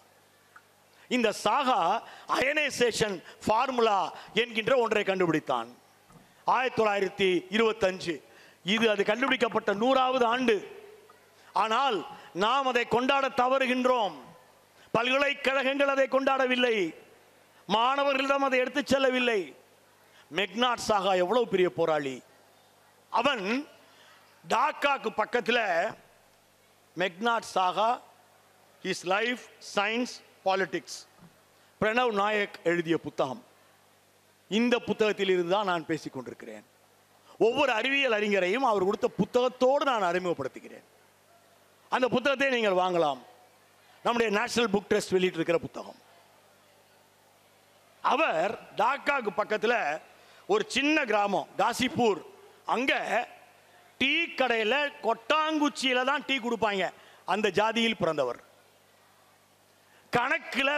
இந்த சாகா அயனைசேஷன் ஃபார்முலா என்கின்ற ஒன்றை கண்டுபிடித்தான் 1925. இது அது கண்டுபிடிக்கப்பட்ட 100வது ஆண்டு. ஆனால் நாம் அதை கொண்டாட தவறுகின்றோம். பல்கலைக்கழகங்கள் அதை கொண்டாடவில்லை, மாணவர்களிடம் அதை எடுத்துச் செல்லவில்லை. மெக்னாட் சாகா எவ்வளவு பெரிய போராளி! அவன் டாக்காக்கு பக்கத்தில் Meghnad Saha his life science politics Pranav Nayak எழுதிய புத்தகம். இந்த புத்தகத்தில் இருந்து தான் நான் பேசிக் கொண்டிருக்கிறேன். ஒவ்வொரு அறிவியல் அறிஞரையும் அவர் கொடுத்த புத்தகத்தோடு நான் அறிமுகப்படுத்துகிறேன். அந்த புத்தகத்தை நீங்கள் வாங்கலாம். நம்முடைய நேஷனல் புக் ட்ரஸ்ட் வெளியிட்டிருக்கிற புத்தகம். அவர் டாக்காக்கு பக்கத்தில் ஒரு சின்ன கிராமம் காசிப்பூர், அங்கே டீ கடையில் கொட்டாங்குச்சியில் தான் டீ கொடுப்பாங்க. அந்த ஜாதியில் பிறந்தவர். கணக்கில்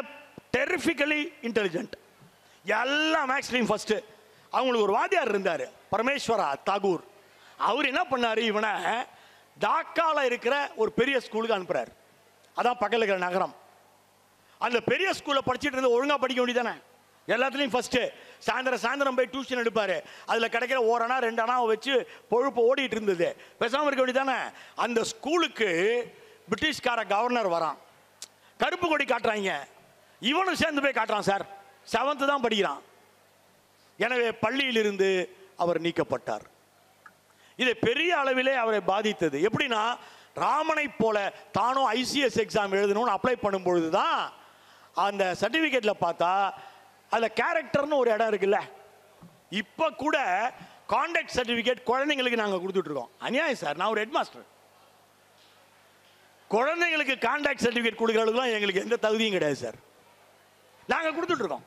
டெரிஃபிக்கலி இன்டெலிஜென்ட், எல்லாம் மேக்ஸ்லையும் ஃபர்ஸ்ட். அவங்களுக்கு ஒரு வாத்தியார் இருந்தார், பரமேஸ்வரா தாகூர். அவர் என்ன பண்ணார், இவனை டாக்காவில் இருக்கிற ஒரு பெரிய ஸ்கூலுக்கு அனுப்புறார். அதான் பக்கத்தில் இருக்கிற நகரம். அந்த பெரிய ஸ்கூலில் படிச்சுட்டு இருந்து ஒழுங்காக படிக்க வேண்டியதானே, எல்லாத்துலேயும் ஃபஸ்ட்டு. சாயந்தரம் போய் டியூஷன் எடுப்பார். அதில் கிடைக்கிற 1 அணா 2 அணாவை வச்சு பொழுப்பு ஓடிட்டு இருந்தது. பேசாமல் இருக்க வேண்டியதானே. அந்த ஸ்கூலுக்கு பிரிட்டிஷ்கார கவர்னர் வரான், கருப்பு கொடி காட்டுறாங்க. இவனும் சேர்ந்து போய் காட்டுறான். சார் 7th தான் படிக்கிறான். எனவே பள்ளியிலிருந்து அவர் நீக்கப்பட்டார். இது பெரிய அளவிலே அவரை பாதித்தது. எப்படின்னா, ராமனை போல தானும் ICS எக்ஸாம் எழுதணும்னு அப்ளை பண்ணும்பொழுது தான் அந்த சர்டிஃபிகேட்டில் பார்த்தா அதில் கேரக்டர்னு ஒரு இடம் இருக்குல்ல. இப்போ கூட கான்டாக்ட் சர்டிஃபிகேட் குழந்தைங்களுக்கு நாங்கள் கொடுத்துட்ருக்கோம். அநியாயம் சார். நான் ஒரு ஹெட் மாஸ்டர். குழந்தைங்களுக்கு கான்டாக்ட் சர்டிஃபிகேட் கொடுக்குறதுலாம் எங்களுக்கு எந்த தகுதியும் கிடையாது சார். நாங்கள் கொடுத்துட்ருக்கோம்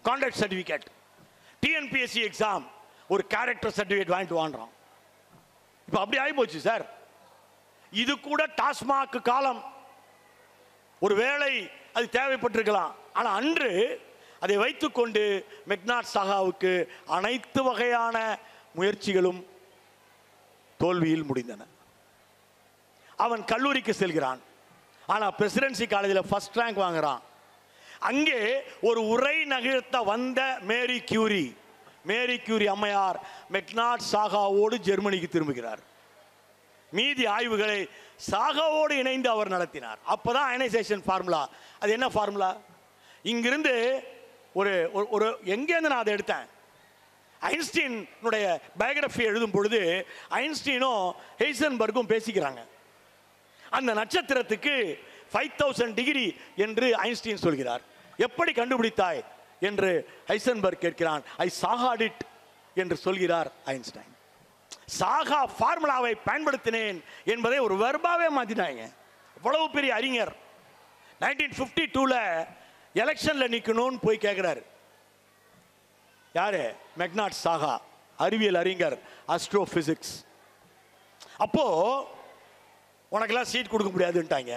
கான்டாக்ட் சர்டிஃபிகேட். TNPSC எக்ஸாம் ஒரு கேரக்டர் சர்டிஃபிகேட் வாங்கிட்டு வாங்குறோம். இப்போ அப்படி ஆகிப்போச்சு சார். இது கூட டாஸ்மாக் காலம். ஒரு வேளை அது தேவைப்பட்டிருக்கலாம். ஆனால் அன்று அதை வைத்துக்கொண்டு மெக்னாட் சாகாவுக்கு அனைத்து வகையான முயற்சிகளும் தோல்வியில் முடிந்தன. அவன் கல்லூரிக்கு செல்கிறான். ஆனால் பிரசிடென்சி காலேஜில் ஃபர்ஸ்ட் ரேங்க் வாங்குறான். அங்கே ஒரு உரை நிகழ்த்த வந்த மேரி கியூரி அம்மையார் மெக்னாட் சாகாவோடு ஜெர்மனிக்கு திரும்புகிறார். மீதி ஆய்வுகளை சாகாவோடு இணைந்து அவர் நடத்தினார். அப்போதான் அயனைசேஷன் ஃபார்முலா. அது என்ன ஃபார்முலா? இங்கிருந்து ஒரு எங்கேருந்து நான் அதை எடுத்தேன். ஐன்ஸ்டீனுடைய பயோகிராஃபி எழுதும் பொழுது ஐன்ஸ்டீனும் ஹெய்சன்பர்க்கும் பேசிக்கிறாங்க. அந்த நட்சத்திரத்துக்கு 5000 டிகிரி என்று ஐன்ஸ்டீன் சொல்கிறார். எப்படி கண்டுபிடித்தாய் என்று ஹைசன்பர்க் கேட்கிறான். ஐ சாகாட் இட் என்று சொல்கிறார் ஐன்ஸ்டைன். சாகா ஃபார்முலாவை பயன்படுத்தினேன் என்பதை ஒரு வெர்பாவே மாத்தினாங்க. அவ்வளவு பெரிய அறிஞர். 1952ல எலெக்ஷன்ல நிக்கணும்னு போய் கேட்கிறாரு. யாரு? மெக்னாட் சாகா, அறிவியல் அறிஞர், ஆஸ்ட்ரோபிசிக்ஸ். அப்போ உனக்கெல்லாம் சீட் கொடுக்க முடியாதுன்ட்டாங்க.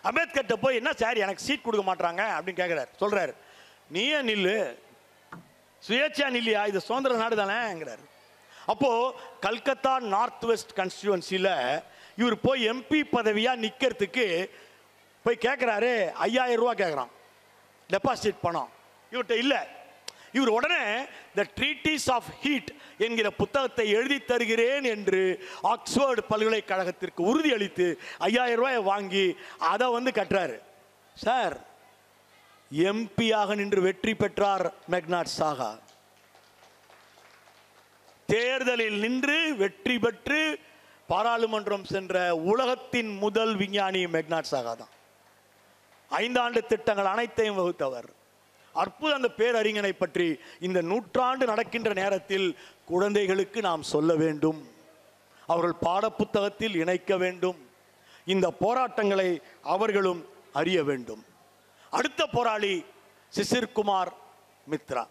அம்பேத்கர்ட்ட போய், என்ன சார் எனக்கு சீட் கொடுக்க மாட்டாங்க அப்படின்னு கேட்குறாரு. சொல்றாரு, நீயே நில்லு, சுயேட்சா நில்லையா, இது சுதந்திர நாடு தானேங்கிறாரு. அப்போ கல்கத்தா நார்த் வெஸ்ட் கான்ஸ்டியூவன்சியில் இவர் போய் MP பதவியா நிற்கிறதுக்கு போய் கேட்குறாரு. 5000 ரூபா கேட்குறான் டெபாசிட் பணம். இவர்கிட்ட இல்லை. இவர் உடனே த ட்ரீட்டிஸ் ஆஃப் ஹீட் என்கிற புத்தகத்தை எழுதி தருகிறேன் என்று ஆக்ஸ்போர்டு பல்கலைக்கழகத்திற்கு உறுதியளித்து 5000 ரூபாயை வாங்கி அதை கட்டுறாரு. சார், MP-யாக நின்று வெற்றி பெற்றார் மெக்னாட் சாகா. தேர்தலில் நின்று வெற்றி பெற்று பாராளுமன்றம் சென்ற உலகத்தின் முதல் விஞ்ஞானி மெக்னாட் சாகா தான். 5 ஆண்டு திட்டங்கள் அனைத்தையும் வகுத்தவர். அற்புதம். அந்த பேரறிஞனை பற்றி இந்த நூற்றாண்டு நடக்கின்ற நேரத்தில் குழந்தைகளுக்கு நாம் சொல்ல வேண்டும். அவர்கள் பாடப்புத்தகத்தில் இணைக்க வேண்டும். இந்த போராட்டங்களை அவர்களும் அறிய வேண்டும். அடுத்த போராளி சிசிர் குமார் மித்ரா.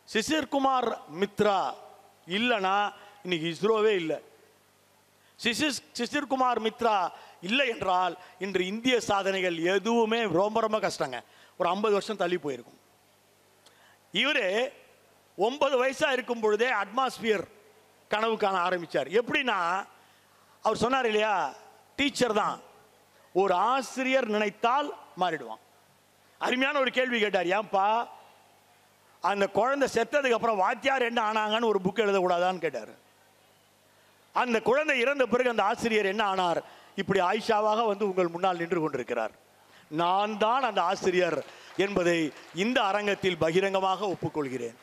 சிசிர் குமார் மித்ரா இல்லைனா இன்னைக்கு இஸ்ரோவே இல்லை. சிசிர்குமார் மித்ரா இல்லை என்றால் இன்று இந்திய சாதனைகள் எதுவுமே ரொம்ப ரொம்ப கஷ்டங்க. ஒரு 50 வருஷம் தள்ளி போயிருக்கும். இவர் 9 வயசா இருக்கும் பொழுதே அட்மாஸ்பியர் கனவு காண ஆரம்பித்தார். எப்படின்னா, அவர் சொன்னார் இல்லையா, டீச்சர் தான் ஒரு ஆசிரியர் நினைத்தால் மாறிடுவான். அருமையான ஒரு கேள்வி கேட்டார். ஏன்பா அந்த குழந்தை செத்ததுக்கு அப்புறம் வாத்தியார் என்ன ஆனாங்கன்னு ஒரு புக் எழுதக்கூடாதான்னு கேட்டார். அந்த குழந்தை இறந்த பிறகு அந்த ஆசிரியர் என்ன ஆனார்? இப்படி ஆயிஷாவாக வந்து உங்கள் முன்னால் நின்று கொண்டிருக்கிறார். நான் தான் அந்த ஆசிரியர் என்பதை இந்த அரங்கத்தில் பகிரங்கமாக ஒப்புக்கொள்கிறேன்.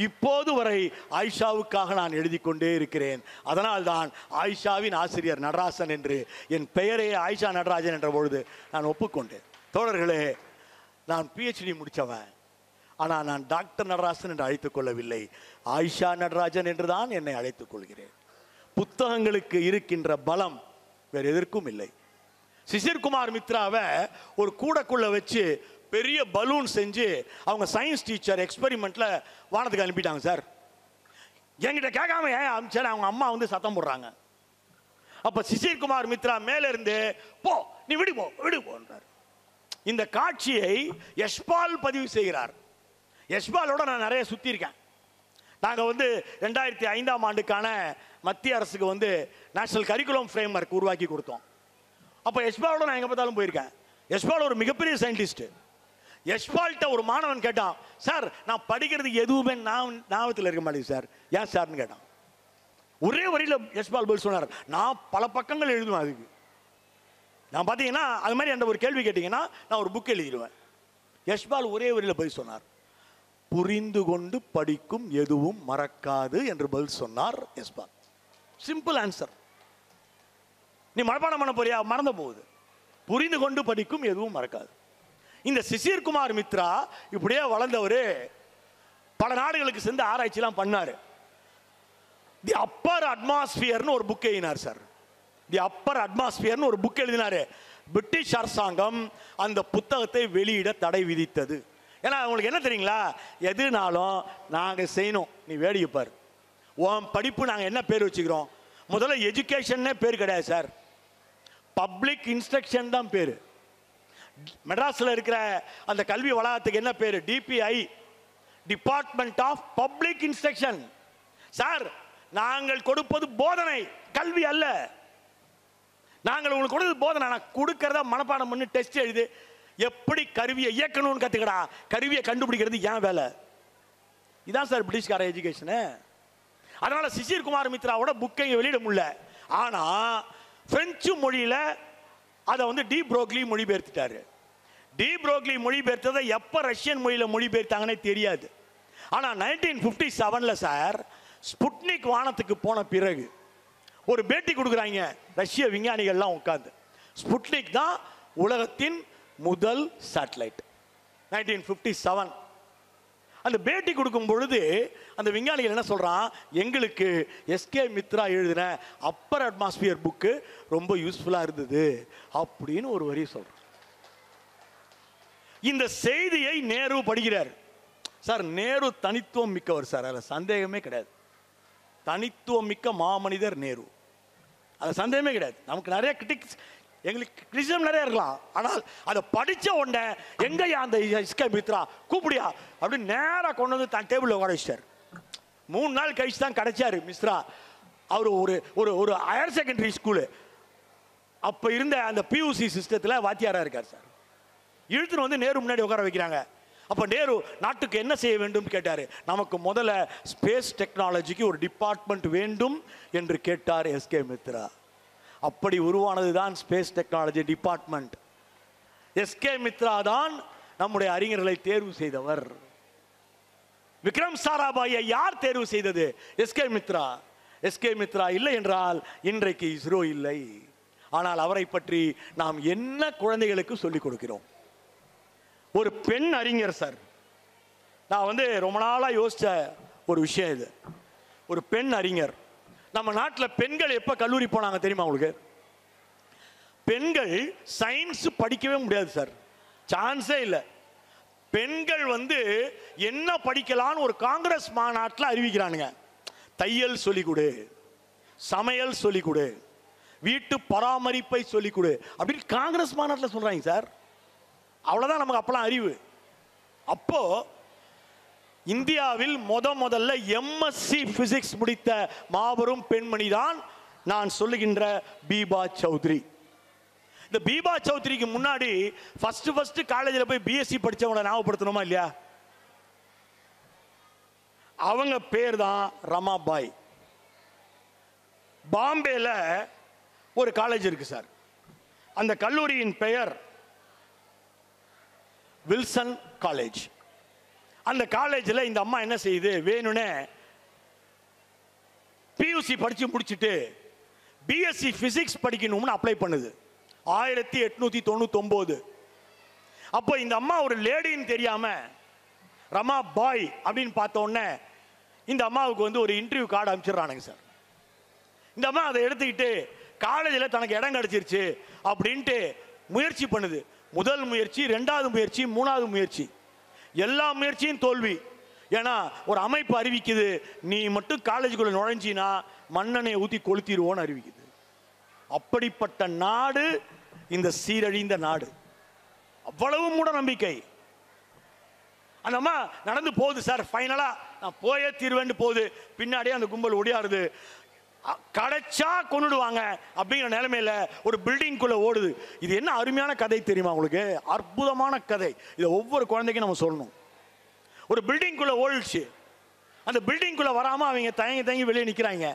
இப்போது வரை ஆயிஷாவுக்காக நான் எழுதி கொண்டே இருக்கிறேன். அதனால்தான் ஆயிஷாவின் ஆசிரியர் நடராசன் என்று என் பெயரே ஆயிஷா நடராஜன் என்ற பொழுது நான் ஒப்புக்கொண்டேன். தோழர்களே, நான் PhD முடித்தவன். ஆனால் நான் டாக்டர் நடராசன் என்று அழைத்துக் கொள்ளவில்லை, ஆயிஷா நடராஜன் என்று தான் என்னை அழைத்துக் கொள்கிறேன். புத்தகங்களுக்கு இருக்கின்ற பலம் வேறு எதற்கும் இல்லை. சிசிர்குமார் மித்ராவை ஒரு கூடக்குள்ள வச்சு பெரிய பலூன் செஞ்சு அவங்க சயின்ஸ் டீச்சர் எக்ஸ்பெரிமெண்ட்ல வானத்துக்கு அனுப்பிட்டாங்க சார். என்கிட்ட கேட்காம ஏன் அனுப்பிச்சாரு? அவங்க அம்மா வந்து சத்தம் போடுறாங்க. அப்ப சிசிர்குமார் மித்ரா மேல இருந்து போ, நீ விடு போன்றார். இந்த காட்சியை யஷ்பால் பதிவு செய்கிறார். யஷ்பாலோட நான் நிறைய சுத்தி இருக்கேன். நாங்க வந்து 2005ஆம் ஆண்டுக்கான மத்திய அரசுக்கு வந்து நேஷனல் கரிக்குலம் ஃப்ரேம்வொர்க் உருவாக்கி கொடுத்தோம். அப்போ யஷ்பாலோட நான் எங்கே பார்த்தாலும் போயிருக்கேன். யஷ்பால் ஒரு மிகப்பெரிய சயின்டிஸ்ட். யஷ்பால்கிட்ட ஒரு மாணவன் கேட்டான், சார் நான் படிக்கிறது எதுவுமே ஞாபகத்தில் இருக்க மாட்டேங்குது சார், ஏன் சார்னு கேட்டான். ஒரே வரியில் யஷ்பால் பதில் சொன்னார், நான் பல பக்கங்கள் எழுதுவேன். அதுக்கு நான் பார்த்தீங்கன்னா அது மாதிரி அந்த ஒரு கேள்வி கேட்டிங்கன்னா நான் ஒரு புக் எழுதிடுவேன். யஷ்பால் ஒரே வரியில் பதில் சொன்னார், புரிந்து கொண்டு படிக்கும் எதுவும் மறக்காது என்று பதில் சொன்னார் யஷ்பால். Simple answer. நீ மனப்பாடம் பண்ண போறியா? மறந்து போகுது. புரிந்து கொண்டு படிக்கும் எதுவும் மறக்காது. இந்த சிசிர்குமார் மித்ரா இப்படியே வளர்ந்தவர் பல நாடுகளுக்கு சென்று ஆராய்ச்சிலாம் பண்ணார். தி அப்பர் அட்மாஸ்பியர்னு ஒரு புக் எழுதினார் சார். தி அப்பர் அட்மாஸ்பியர்னு ஒரு புக் எழுதினார். பிரிட்டிஷ் அரசாங்கம் அந்த புத்தகத்தை வெளியிட தடை விதித்தது. ஏன்னா உங்களுக்கு என்ன தெரியுங்களா, எதுனாலும் நாங்கள் செய்யணும், நீ வேடிக்கை பார். உன் படிப்பு நாங்கள் என்ன பேர் வச்சுக்கிறோம்? முதல்ல எஜுகேஷன்னே பேர் கிடையாது சார், பப்ளிக் இன்ஸ்ட்ரக்ஷன் தான் பேர். மெட்ராஸில் இருக்கிற அந்த கல்வி வளாகத்துக்கு என்ன பேர்? DPI, department of public instruction. Sir, நாங்கள் கொடுப்பது போதனை, கல்வி அல்ல. நாங்கள் உங்களுக்கு கொடுத்தது போதனை. நான் கொடுக்கறத மனப்பாடம் பண்ணி டெஸ்ட் எழுது, எப்படி கருவியை இயக்கணும்னு கற்றுக்கடா, கருவியை கண்டுபிடிக்கிறது ஏன் வேலை. இதான் சார் பிரிட்டிஷ்கார எஜுகேஷனு. அதனால சிசிர்குமார் மித்ராவோட புக்கை வெளியிட முடியல. ஆனால் பிரெஞ்சு மொழியில் அதை வந்து டி புரோக்லி மொழிபெயர்த்துட்டாரு. டி புரோக்லி மொழிபெயர்த்ததை எப்போ ரஷ்யன் மொழியில் மொழிபெயர்த்தாங்கன்னே தெரியாது. ஆனால் 1957 சார் ஸ்புட்னிக் வானத்துக்கு போன பிறகு ஒரு பேட்டி கொடுக்குறாங்க ரஷ்ய விஞ்ஞானிகள்லாம் உட்காந்து. ஸ்புட்னிக் தான் உலகத்தின் முதல் சேட்டலைட். 1957 அந்த பேட்டி கொடுக்கும் பொழுது அந்த விஞ்ஞானிகள் என்ன சொல்றான், எங்களுக்கு எஸ்கே மித்ரா எழுதின அப்பர் அட்மாஸ்பியர் புக்கு ரொம்ப யூஸ்ஃபுல்லா இருந்தது அப்படின்னு ஒரு வரி சொல்றான். இந்த செய்தியை நேரு படிக்கிறார். சார், நேரு தனித்துவம் மிக்கவர் சார், அதில் சந்தேகமே கிடையாது. தனித்துவம் மிக்க மாமனிதர் நேரு, அது சந்தேகமே கிடையாது. நமக்கு நிறைய கிரிட்டிக்ஸ், எங்களுக்கு கிரிட்டிசிசம் நிறைய இருக்கலாம், ஆனால் அதை படித்த உடனே எங்கேயா அந்த எஸ்கே மித்ரா கூப்பிடியா அப்படின்னு நேராக கொண்டு வந்து தான் டேபிளில் உட்கார வச்சிட்டார். 3 நாள் கழிச்சு தான் கிடைச்சாரு மிஸ்ரா. அவர் ஒரு ஒரு ஒரு ஹையர் செகண்டரி ஸ்கூலு அப்போ இருந்த அந்த PUC சிஸ்டத்தில் வாத்தியாராக இருக்கார் சார். இழுத்துன்னு வந்து நேரு முன்னாடி உட்கார வைக்கிறாங்க. அப்போ நேரு நாட்டுக்கு என்ன செய்ய வேண்டும் கேட்டார். நமக்கு முதல்ல ஸ்பேஸ் டெக்னாலஜிக்கு ஒரு டிபார்ட்மெண்ட் வேண்டும் என்று கேட்டார் எஸ்கே மித்ரா. அப்படி உருவானது தான் space technology department. SK Mitra தான் நம்முடைய அறிஞர்களை தேர்வு செய்தவர். விக்ரம் சாராபாயை யார் தேர்வு செய்தது? எஸ்கே மித்ரா. எஸ்கே மித்ரா இல்லை என்றால் இன்றைக்கு இஸ்ரோ இல்லை. ஆனால் அவரை பற்றி நாம் என்ன குழந்தைகளுக்கு சொல்லிக் கொடுக்கிறோம்? ஒரு பெண் அறிஞர் சார், நான் வந்து ரொம்ப நாளாக யோசிச்ச ஒரு விஷயம் இது. ஒரு பெண் அறிஞர். நம்ம நாட்டில் பெண்கள் எப்போ கல்லூரி போனாங்க தெரியுமா உங்களுக்கு? பெண்கள் சயின்ஸ் படிக்கவே முடியாது சார், சான்ஸே இல்லை. பெண்கள் வந்து என்ன படிக்கலான்னு ஒரு காங்கிரஸ் மாநாட்டில் அறிவிக்கிறானுங்க. தையல் சொல்லிக் கொடு, சமையல் சொல்லிக் கொடு, வீட்டு பராமரிப்பை சொல்லிக் கொடு அப்படின்னு காங்கிரஸ் மாநாட்டில் சொல்றாங்க சார். அவ்வளவுதான் நமக்கு அப்பெல்லாம் அறிவு. அப்போ இந்தியாவில் முதல்ல எம்எஸ்சி பிசிக்ஸ் முடித்த மாபெரும் பெண்மணி தான் நான் சொல்லுகின்ற பீபா சௌத்ரி. இந்த பீபா சௌத்ரிக்கு முன்னாடி ஃபர்ஸ்ட் காலேஜில் போய் பிஎஸ்சி படிச்சவங்கள ஞாபகப்படுத்தணுமா இல்லையா? அவங்க பேர் தான் ரமாபாய். பாம்பேல ஒரு காலேஜ் இருக்கு சார். அந்த கல்லூரியின் பெயர் வில்சன் காலேஜ். அந்த காலேஜில் இந்த அம்மா என்ன செய்யுது, வேணும்னே பியூசி படிச்சு முடிச்சுட்டு பிஎஸ்சி பிசிக்ஸ் படிக்கணும்னு அப்ளை பண்ணுது 1899. அப்போ இந்த அம்மா ஒரு லேடின்னு தெரியாம ரமா பாய் அப்படின்னு பார்த்த உடனே இந்த அம்மாவுக்கு வந்து ஒரு இன்டர்வியூ கார்டு அனுப்பிச்சிடுறானுங்க சார். இந்த அம்மா அதை எடுத்துக்கிட்டு காலேஜில் தனக்கு இடம் கிடைச்சிருச்சு அப்படின்ட்டு முயற்சி பண்ணுது. முதல் முயற்சி, ரெண்டாவது முயற்சி, மூணாவது முயற்சி, எல்லா முயற்சியும் தோல்வி. ஏன்னா ஒரு அமைப்பு அறிவிக்குது, நீ மட்டும் காலேஜுக்குள்ள நுழைஞ்சினா மண்ணெண்ணெயை ஊற்றி கொளுத்திடுவோன்னு அறிவிக்குது. அப்படிப்பட்ட நாடு இந்த சீரழிந்த நாடு. அவ்வளவு மூட நம்பிக்கை. அந்த அம்மா நடந்து போகுது சார். ஃபைனலா நான் போயே தீர்வேன்னு போகுது. பின்னாடியே அந்த கும்பல் ஒடியாருது. கிடைச்சா கொண்டுடுவாங்க அப்படிங்கிற நிலைமையில ஒரு பில்டிங்குள்ள ஓடுது. இது என்ன அருமையான கதை தெரியுமா உங்களுக்கு? அற்புதமான கதை. இதை ஒவ்வொரு குழந்தைக்கும் நம்ம சொல்லணும். ஒரு பில்டிங்குள்ள ஓடிச்சு. அந்த பில்டிங்குள்ள வராம அவங்க தயங்கி வெளியே நிக்கிறாங்க.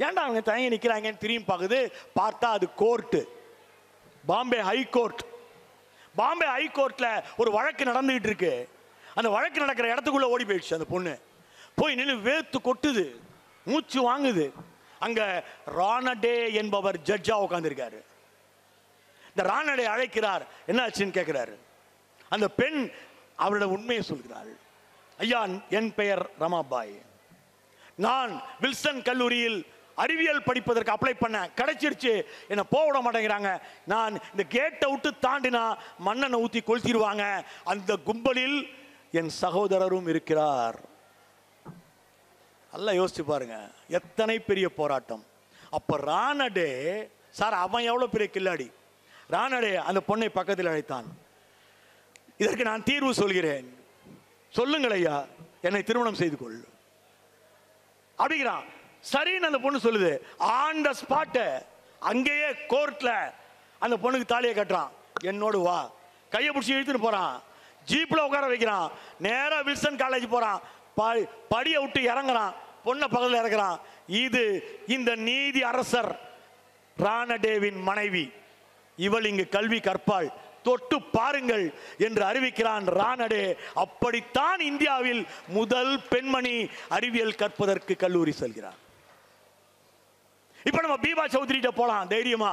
ஏன்டா அவங்க தயங்கி நிக்கிறாங்கன்னு திரும்பி பார்க்குது. பார்த்தா அது கோர்ட்டு, பாம்பே ஹைகோர்ட். பாம்பே ஹைகோர்ட்ல ஒரு வழக்கு நடந்துகிட்டு இருக்கு. அந்த வழக்கு நடக்கிற இடத்துக்குள்ள ஓடி போயிடுச்சு அந்த பொண்ணு. போய் நின்று வேர்த்து கொட்டுது, மூச்சு வாங்குது. அங்க ராணடே என்பவர் ஜட்ஜா உட்கார்ந்திருக்காரு. இந்த ராணடே அழைக்கிறார். என்ன ஆச்சுன்னு கேட்கிறாரு. அந்த பெண் அவரோட உண்மையை சொல்கிறாள். ஐயா, என் பெயர் ரமாபாய். நான் வில்சன் கல்லூரியில் அறிவியல் படிப்பதற்கு அப்ளை பண்ண, கிடைச்சிருச்சு. என்ன போக விட மாட்டேங்கிறாங்க. நான் இந்த கேட்டை விட்டு தாண்டினா மண்ணெண்ணை ஊற்றி கொளுத்திடுவாங்க. அந்த கும்பலில் என் சகோதரரும் இருக்கிறார். நல்லா யோசிச்சு பாருங்க, எத்தனை பெரிய போராட்டம். அப்ப ராணடே சார், அவன் எவ்வளவு பெரிய கில்லாடி. ராணடே அந்த பொண்ணை பக்கத்தில் அழைத்தான். இதற்கு நான் தீர்வு சொல்கிறேன், சொல்லுங்கள் ஐயா, என்னை திருமணம் செய்து கொள் அப்படிங்கிறான். சரின்னு அந்த பொண்ணு சொல்லுது. ஆன் த ஸ்பாட் அங்கேயே கோர்ட்ல அந்த பொண்ணுக்கு தாலியை கட்டுறான். என்னோடு வா, கையை பிடிச்சி இழுத்துட்டு போறான். ஜீப்ல உட்கார வைக்கிறான். நேரா வில்சன் காலேஜ் போறான். படியை விட்டு இறங்குறான். பொண்ணை பக்கத்தில் இறக்குறான். இது இந்த நீதி அரசர் ராணடேவின் மனைவி. இவள் இங்கு கல்வி கற்பாள், தொட்டு பாருங்கள் என்று அறிவிக்கிறான் ராணடே. அப்படித்தான் இந்தியாவில் முதல் பெண்மணி அறிவியல் கற்பதற்கு கல்லூரி செல்கிறார். இப்ப நம்ம பீபா சௌத்ரி போலாம் தைரியமா.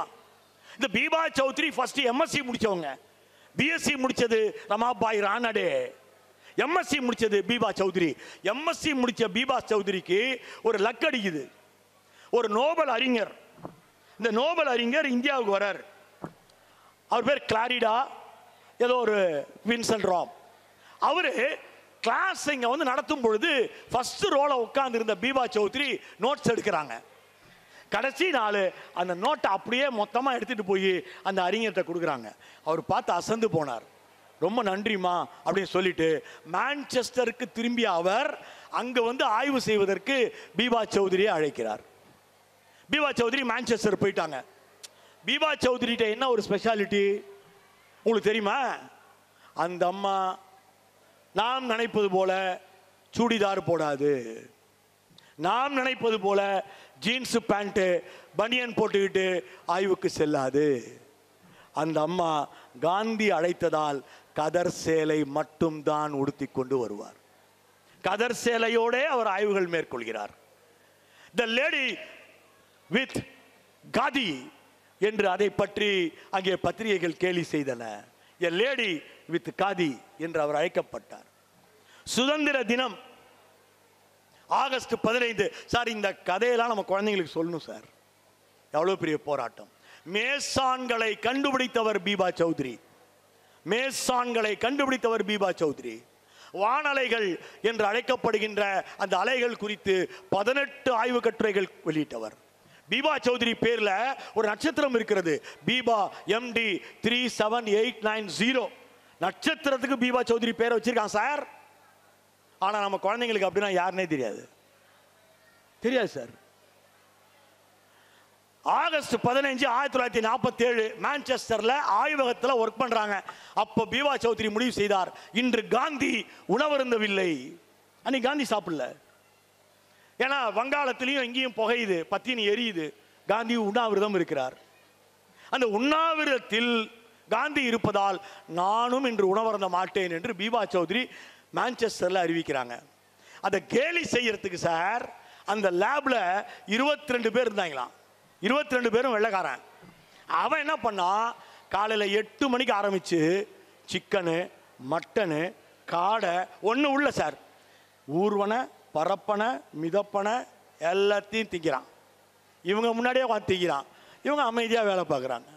இந்த பீபா சௌத்ரி ஃபர்ஸ்ட் எம்எஸ்சி முடிச்சவங்க. பிஎஸ்சி முடிச்சது ரமாபாய் ராணடே. எம்எஸ்சி முடிச்சது பீபா சௌத்ரி. எம்எஸ்சி முடிச்ச பீபா சௌத்ரிக்கு ஒரு லக் அடிக்குது. ஒரு நோபல் அறிஞர், இந்த நோபல் அறிஞர் இந்தியாவுக்கு வரார். அவர் பேர் கிளாரிடா ஏதோ ஒரு வின்சென்ட் ராம். அவரு கிளாஸ் இங்க வந்து நடத்தும் பொழுது ஃபர்ஸ்ட் ரோல உட்கார்ந்து இருந்த பீபா சௌத்ரி நோட்ஸ் எடுக்கிறாங்க. கடைசி நாள் அந்த நோட்டை அப்படியே மொத்தமாக எடுத்துட்டு போய் அந்த அறிஞர்கிட்ட கொடுக்குறாங்க. அவர் பார்த்து அசந்து போனார். ரொம்ப நன்றிமா அப்படின்னு சொல்லிட்டு மான்செஸ்டருக்கு திரும்பிய அவர் அங்கே வந்து ஆய்வு செய்வதற்கு பீபா சௌத்ரியை அழைக்கிறார். பீபா சௌத்ரி மான்செஸ்டர் போயிட்டாங்க. பீபா சௌத்ரிகிட்ட என்ன ஒரு ஸ்பெஷாலிட்டி உங்களுக்கு தெரியுமா? அந்த அம்மா நாம் நினைப்பது போல சூடிதார் போடாது. நாம் நினைப்பது போல ஜீன்ஸ் பேண்ட் பனியன் போட்டுக்கிட்டு ஆய்வுக்கு செல்லாது. அந்த அம்மா காந்தி அழைத்ததால் கதர் சேலை மட்டும் தான் உடுத்தி கொண்டு வருவார். கதர் சேலையோட அவர் ஆய்வுகள் மேற்கொள்கிறார். த லேடி வித் காதி என்று அதை பற்றி அங்கே பத்திரிகைகள் கேலி செய்தன. எ லேடி வித் காதி என்று அவர் அழைக்கப்பட்டார். சுதந்திர தினம் ஆகஸ்ட் 15. சார், இந்த கதையெல்லாம் நம்ம குழந்தைங்களுக்கு சொல்லணும் சார். எவ்வளவு பெரிய போராட்டம். மேசான்களை கண்டுபிடித்தவர் பீபா சௌத்ரி. மேசான்களை கண்டுபிடித்தவர் பீபா சௌத்ரி. வானலைகள் என்று அழைக்கப்படுகின்ற அந்த அலைகள் குறித்து 18 ஆய்வு கட்டுரைகள் வெளியிட்டவர். பீபா சௌத்ரி பேர்ல ஒரு நட்சத்திரம் இருக்கிறது, பீபா MD 37890. நட்சத்திரத்துக்கு பீபா சௌத்ரி பேரை வச்சிருக்கான் சார். ஆனா நம்ம குழந்தைங்களுக்கு அப்படின்னா யாருன்னே தெரியாது சார். ஆகஸ்ட் 15, 1947 மான்செஸ்டர்ல ஆய்வகத்தில் ஒர்க் பண்றாங்க. அப்போ பீபா சௌத்ரி முடிவு செய்தார், இன்று காந்தி உணவருந்தவில்லை. அன்னைக்கு காந்தி சாப்பிடல. ஏன்னா வங்காளத்திலையும் எங்கேயும் புகையுது, பத்தினி எரியுது. காந்தி உண்ணாவிரதம் இருக்கிறார். அந்த உண்ணாவிரதத்தில் காந்தி இருப்பதால் நானும் இன்று உணவருந்த மாட்டேன் என்று பீபா சௌத்ரி மான்செஸ்டர்ல அறிவிக்கிறாங்க. அதை கேலி செய்யறதுக்கு சார் அந்த லேப்ல 22 பேர் இருந்தாங்களாம். 22 பேரும் வெள்ளைக்காரன். அவன் என்ன பண்ணா, காலையில் 8 மணிக்கு ஆரம்பிச்சு சிக்கனு, மட்டனு, காடை ஒன்று உள்ள சார், ஊர்வனை, பரப்பனை, மிதப்பனை எல்லாத்தையும் திங்கிறான். இவங்க முன்னாடியே உட்காந்து திங்கிறான். இவங்க அமைதியாக வேலை பார்க்குறாங்க.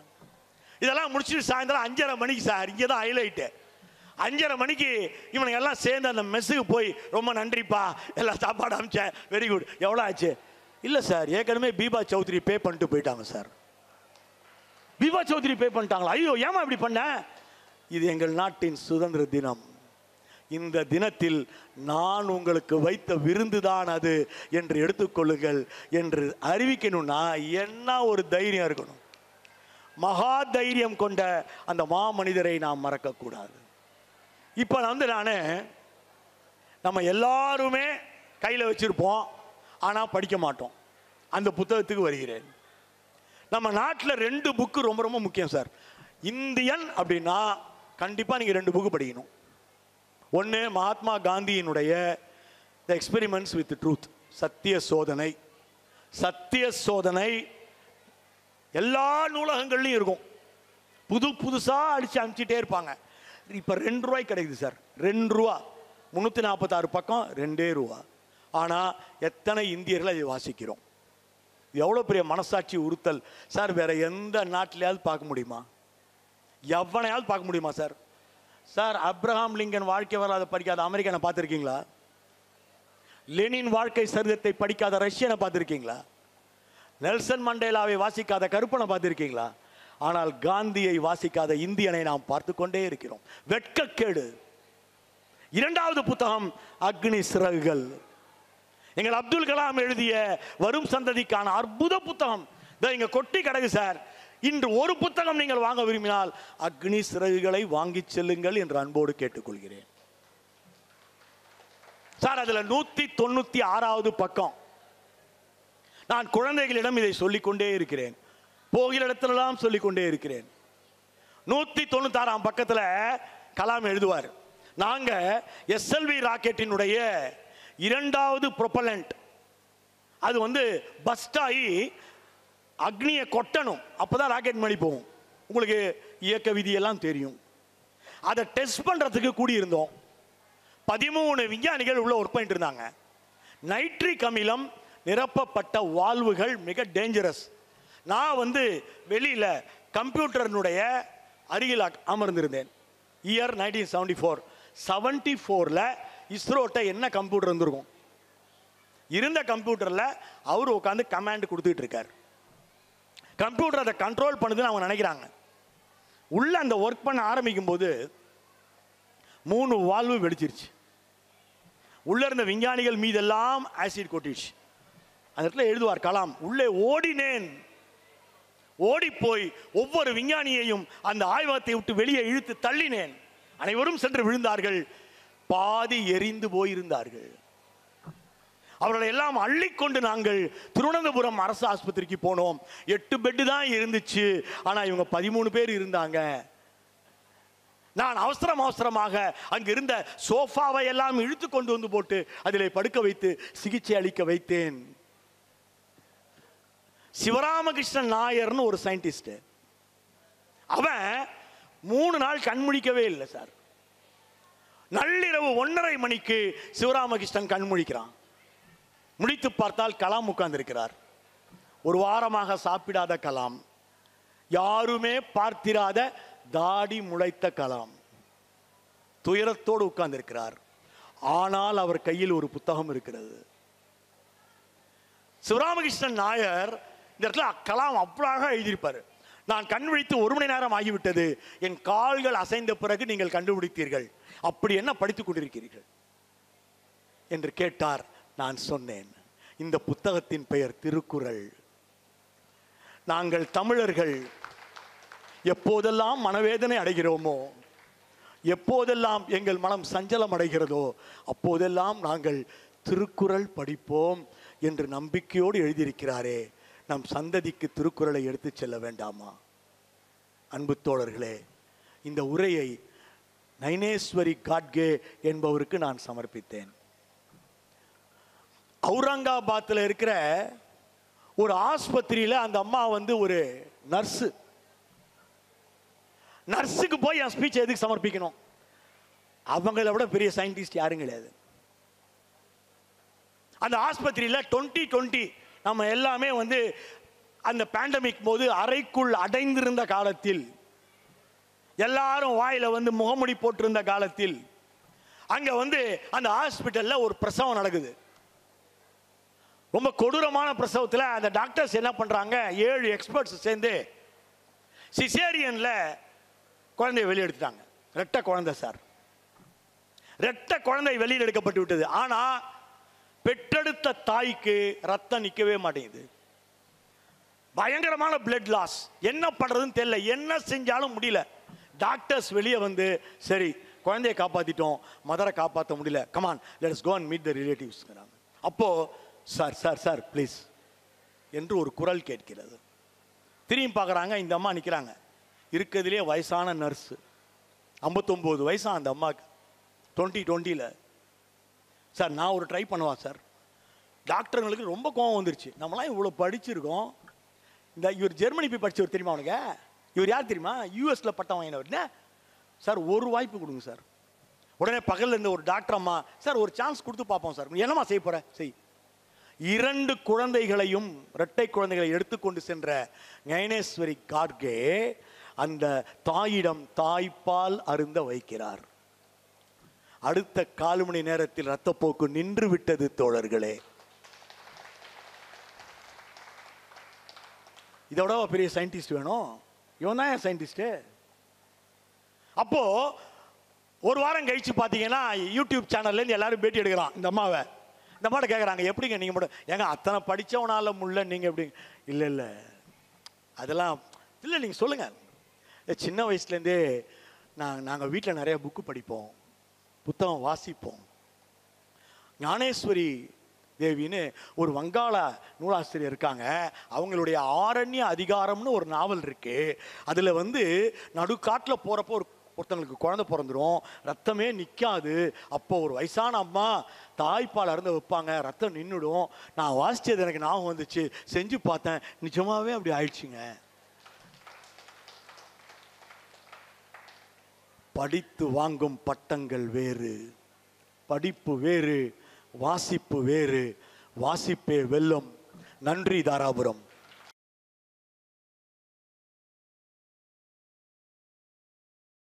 இதெல்லாம் முடிச்சுட்டு சாயந்தரம் 5:30 மணிக்கு சார், இங்கே தான் ஹைலைட்டு, 5:30 மணிக்கு இவனுங்க எல்லாம் சேர்ந்து அந்த மெஸ்ஸுக்கு போய், ரொம்ப நன்றிப்பா எல்லாம் சாப்பாடு அமிச்சேன், வெரி குட், எவ்வளோ ஆச்சு? இல்லை சார், ஏற்கனவே பீபா சௌத்ரி பே பண்ணிட்டு போயிட்டாங்க சார். பீபா சௌத்ரி பே பண்ணிட்டாங்களா? ஐயோ, ஏமா இப்படி பண்ண? இது எங்கள் நாட்டின் சுதந்திர தினம். இந்த தினத்தில் நான் உங்களுக்கு வைத்த விருந்துதான் அது என்று எடுத்துக்கொள்ளுங்கள் என்று அறிவிக்கணும்னா என்ன ஒரு தைரியம் இருக்கணும். மகா தைரியம் கொண்ட அந்த மாமனிதரை நாம் மறக்கக்கூடாது. இப்போ நம்ம எல்லாருமே கையில் வச்சிருப்போம், ஆனால் படிக்க மாட்டோம். அந்த புத்தகத்துக்கு வருகிறேன். நம்ம நாட்டில் 2 புக்கு ரொம்ப ரொம்ப முக்கியம் சார். இந்தியன் அப்படின்னா கண்டிப்பாக நீங்கள் 2 புக்கு படிக்கணும். ஒன்று மகாத்மா காந்தியினுடைய த எக்ஸ்பெரிமெண்ட்ஸ் வித் ட்ரூத், சத்திய சோதனை. சத்திய சோதனை எல்லா நூலகங்கள்லையும் இருக்கும். புதுசாக அடித்து அனுப்பிச்சிட்டே இருப்பாங்க. இப்போ 2 ரூபாய்க்கு கிடைக்குது சார். 2 ரூபா, 346 பக்கம், 2 ரூபா. ஆனால் எத்தனை இந்தியர்கள் அதை வாசிக்கிறோம்? எவ்வளோ பெரிய மனசாட்சி உறுத்தல் சார். வேற எந்த நாட்டிலையாவது பார்க்க முடியுமா? எவனையாவது பார்க்க முடியுமா சார்? சார், அப்ரஹாம் லிங்கன் வாழ்க்கை வரலாறு படிக்காத அமெரிக்கனை பார்த்துருக்கீங்களா? லெனின் வாழ்க்கை சரிதத்தை படிக்காத ரஷ்யனை பார்த்துருக்கீங்களா? நெல்சன் மண்டேலாவை வாசிக்காத கருப்பனை பார்த்துருக்கீங்களா? ஆனால் காந்தியை வாசிக்காத இந்தியனை நாம் பார்த்து கொண்டே இருக்கிறோம். வெட்கக்கேடு. 2வது புத்தகம் அக்னி சிறகுகள். எங்கள் அப்துல் கலாம் எழுதிய வரும் சந்ததிக்கான அற்புத புத்தகம் இங்க கொட்டி கிடக்கு சார். இன்று ஒரு புத்தகம் நீங்கள் வாங்க விரும்பினால் அக்னி சிறகுகளை வாங்கி செல்லுங்கள் என்று அன்போடு கேட்டுக்கொள்கிறேன் சார். அதுல 196வது பக்கம். நான் குழந்தைகளிடம் இதை சொல்லிக்கொண்டே இருக்கிறேன், போகிற இடத்திலெல்லாம் சொல்லிக்கொண்டே இருக்கிறேன். 196ஆம் பக்கத்தில் கலாம் எழுதுவார், நாங்க SLV ராக்கெட்டினுடைய 2வது ப்ரொபலண்ட் அது பஸ்ட் ஆகி அக்னியை கொட்டணும், அப்பதான் ராக்கெட் மணி போகும். உங்களுக்கு இயக்க விதியெல்லாம் தெரியும். அதை டெஸ்ட் பண்றதுக்கு கூடியிருந்தோம். 13 விஞ்ஞானிகள் உள்ள ஒர்க் பண்ணிட்டு இருந்தாங்க. நைட்ரிக் அமிலம் நிரப்பப்பட்ட வால்வுகள் மிக டேஞ்சரஸ். நான் வெளியில கம்ப்யூட்டர்னுடைய அருகில் அமர்ந்திருந்தேன். இயர் 1974. 74ல் இஸ்ரோட்ட என்ன கம்ப்யூட்டர் இருந்திருக்கும்? இருந்த கம்ப்யூட்டர்ல அவர் உட்காந்து கமாண்ட் கொடுத்துட்டு இருக்கார். கம்ப்யூட்டர் அதை கண்ட்ரோல் பண்ணுதுன்னு அவங்க நினைக்கிறாங்க. உள்ள அந்த ஒர்க் பண்ண ஆரம்பிக்கும் போது 3 வால்வு வெடிச்சிருச்சு. உள்ள இருந்த விஞ்ஞானிகள் மீதெல்லாம் ஆசிட் கொட்டிடுச்சு. அந்த இடத்துல எழுதுவார் கலாம், உள்ளே ஓடினேன், ஓடி போய் ஒவ்வொரு விஞ்ஞானியையும் அந்த ஆய்வகத்தை விட்டு வெளியே இழுத்து தள்ளினேன். அனைவரும் சென்று விழுந்தார்கள், பாதி எரிந்து போயிருந்தார்கள். அவர்களை எல்லாம் அள்ளிக்கொண்டு நாங்கள் திருவனந்தபுரம் அரசு ஆஸ்பத்திரிக்கு போனோம். 8 பெட்டு தான் இருந்துச்சு, ஆனா இவங்க 13 பேர் இருந்தாங்க. நான் அவசரமாக அங்கு இருந்த சோஃபாவை எல்லாம் இழுத்து கொண்டு வந்து போட்டு அதிலே படுக்க வைத்து சிகிச்சை அளிக்க வைத்தேன். சிவராமகிருஷ்ணன் நாயர்னு ஒரு சயின்டிஸ்ட், அவன் 3 நாள் கண்முழிக்கவே இல்லை சார். நள்ளிரவு 1:30 மணிக்கு சிவராமகிருஷ்ணன் கண்முழிக்கிறான். முடித்து பார்த்தால் கலாம் உட்கார்ந்து இருக்கிறார். 1 வாரமாக சாப்பிடாத கலாம், யாருமே பார்த்திராத தாடி முளைத்த கலாம் துயரத்தோடு உட்கார்ந்து இருக்கிறார். ஆனால் அவர் கையில் ஒரு புத்தகம் இருக்கிறது. சிவராமகிருஷ்ணன் நாயர் இந்த இடத்துல கலாம் அவ்வளவாக எழுதியிருப்பார். நான் கண் விழித்து 1 மணி நேரம் ஆகிவிட்டது, என் கால்கள் அசைந்த பிறகு நீங்கள் கண்டுபிடித்தீர்கள், அப்படி என்ன படித்துக் கொண்டிருக்கிறீர்கள் என்று கேட்டார். நான் சொன்னேன், இந்த புத்தகத்தின் பெயர் திருக்குறள். நாங்கள் தமிழர்கள் எப்போதெல்லாம் மனவேதனை அடைகிறோமோ, எப்போதெல்லாம் எங்கள் மனம் சஞ்சலம் அடைகிறதோ, அப்போதெல்லாம் நாங்கள் திருக்குறள் படிப்போம் என்று நம்பிக்கையோடு எழுதியிருக்கிறாரே, நம் சந்ததிக்கு திருக்குறளை எடுத்து செல்ல வேண்டாமா? அன்பு தோழர்களே, இந்த உரையை நைனேஸ்வரி காட்கே என்பவருக்கு நான் சமர்ப்பித்தேன். அவுரங்காபாத்தில் இருக்கிற ஒரு ஆஸ்பத்திரியில் அந்த அம்மா ஒரு நர்ஸு. நர்ஸுக்கு போய் என் ஸ்பீச் எதுக்கு சமர்ப்பிக்கணும்? அவங்கள விட பெரிய சயின்டிஸ்ட் யாரும் கிடையாது. அந்த ஆஸ்பத்திரியில் 2020 நம்ம எல்லாமே அந்த பேண்டமிக் போது அறைக்குள் அடைந்திருந்த காலத்தில், எல்லாரும் வாயில முகமுடி போட்டிருந்த காலத்தில், அங்க அந்த ஹாஸ்பிட்டல்ல ஒரு பிரசவம் நடக்குது. ரொம்ப கொடூரமான பிரசவத்தில் அந்த டாக்டர்ஸ் என்ன பண்றாங்க, 7 எக்ஸ்பர்ட்ஸ் சேர்ந்து சிசேரியன்ல குழந்தையை வெளியெடுத்துட்டாங்க. ரெட்டை குழந்தை சார், ரெட்டை குழந்தை வெளியில் எடுக்கப்பட்டு விட்டது. ஆனா பெற்றெடுத்த தாய்க்கு ரத்தம் நிற்கவே மாட்டேங்குது. பயங்கரமான பிளட் லாஸ். என்ன பண்றதுன்னு தெரியல, என்ன செஞ்சாலும் முடியல. டாக்டர்ஸ் வெளியே சரி குழந்தையை காப்பாத்திட்டோம், மதரை காப்பாற்ற முடியல, come on let's go and meet the relatives. அப்போ சார் சார் சார் ப்ளீஸ் என்று ஒரு குரல் கேட்கிறது. திரும்பி பார்க்குறாங்க, இந்த அம்மா நிற்கிறாங்க. இருக்கிறதுலே வயசான நர்ஸு, 59 வயசா அந்த அம்மாவுக்கு. 2020 சார் நான் ஒரு ட்ரை பண்ணுவா சார். டாக்டருங்களுக்கு ரொம்ப கோவம் வந்துருச்சு. நம்மளாம் இவ்வளோ படிச்சிருக்கோம், இவர் ஜெர்மனி போய் படிச்சவர் தெரியுமா உனக்கு? இவர் யார் தெரியுமா? யூஎஸ்ல பட்டம் வாங்கினவர். சார் ஒரு வாய்ப்பு கொடுங்க சார். உடனே பகலில் இருந்த ஒரு டாக்டர் அம்மா, சார் ஒரு சான்ஸ் கொடுத்து பார்ப்போம் சார். என்னம்மா செய்ய போற? செய். 2 குழந்தைகளையும், இரட்டை குழந்தைகளை எடுத்துக்கொண்டு சென்ற ஞானேஸ்வரி காட்கே அந்த தாயிடம் தாய்ப்பால் அருந்த வைக்கிறார். அடுத்த 4 மணி நேரத்தில் இரத்தப்போக்கு நின்று விட்டது தோழர்களே. இதோட பெரிய சயின்டிஸ்ட் வேணும்? இவன் தான் என் சயின்டிஸ்ட். அப்போ ஒரு வாரம் கழிச்சு பார்த்தீங்கன்னா யூடியூப் சேனல்லேருந்து எல்லாரும் பேட்டி எடுக்கிறான் இந்த அம்மாவை. இந்த அம்மாட்ட கேட்குறாங்க, எப்படிங்க நீங்கள் மட்டும் ஏங்க அத்தனை படித்தவனால முள்ள நீங்கள் எப்படி? இல்லை இல்லை அதெல்லாம் இல்லை, நீங்கள் சொல்லுங்கள். சின்ன வயசுலேருந்தே நாங்கள் வீட்டில் நிறைய புக்கு படிப்போம், புத்தகம் வாசிப்போம். ஞானேஸ்வரி தேவின்னு ஒரு வங்காள நூலாசிரியர் இருக்காங்க. அவங்களுடைய ஆரண்ய அதிகாரம்னு ஒரு நாவல் இருக்கு. அதில் நடுக்காட்டில் போகிறப்போ ஒருத்தங்களுக்கு குழந்தை பிறந்துடும், ரத்தமே நிற்காது. அப்போ ஒரு வயசான அம்மா தாய்ப்பால் அருந்த வைப்பாங்க, ரத்தம் நின்றுடும். நான் வாசித்தது எனக்கு ஞாபகம் வந்துச்சு, செஞ்சு பார்த்தேன், நிஜமாவே அப்படி ஆயிடுச்சுங்க. படித்து வாங்கும் பட்டங்கள் வேறு, படிப்பு வேறு, வாசிப்பு வேறு. வாசிப்பே வெல்லும். நன்றி தாராபுரம்.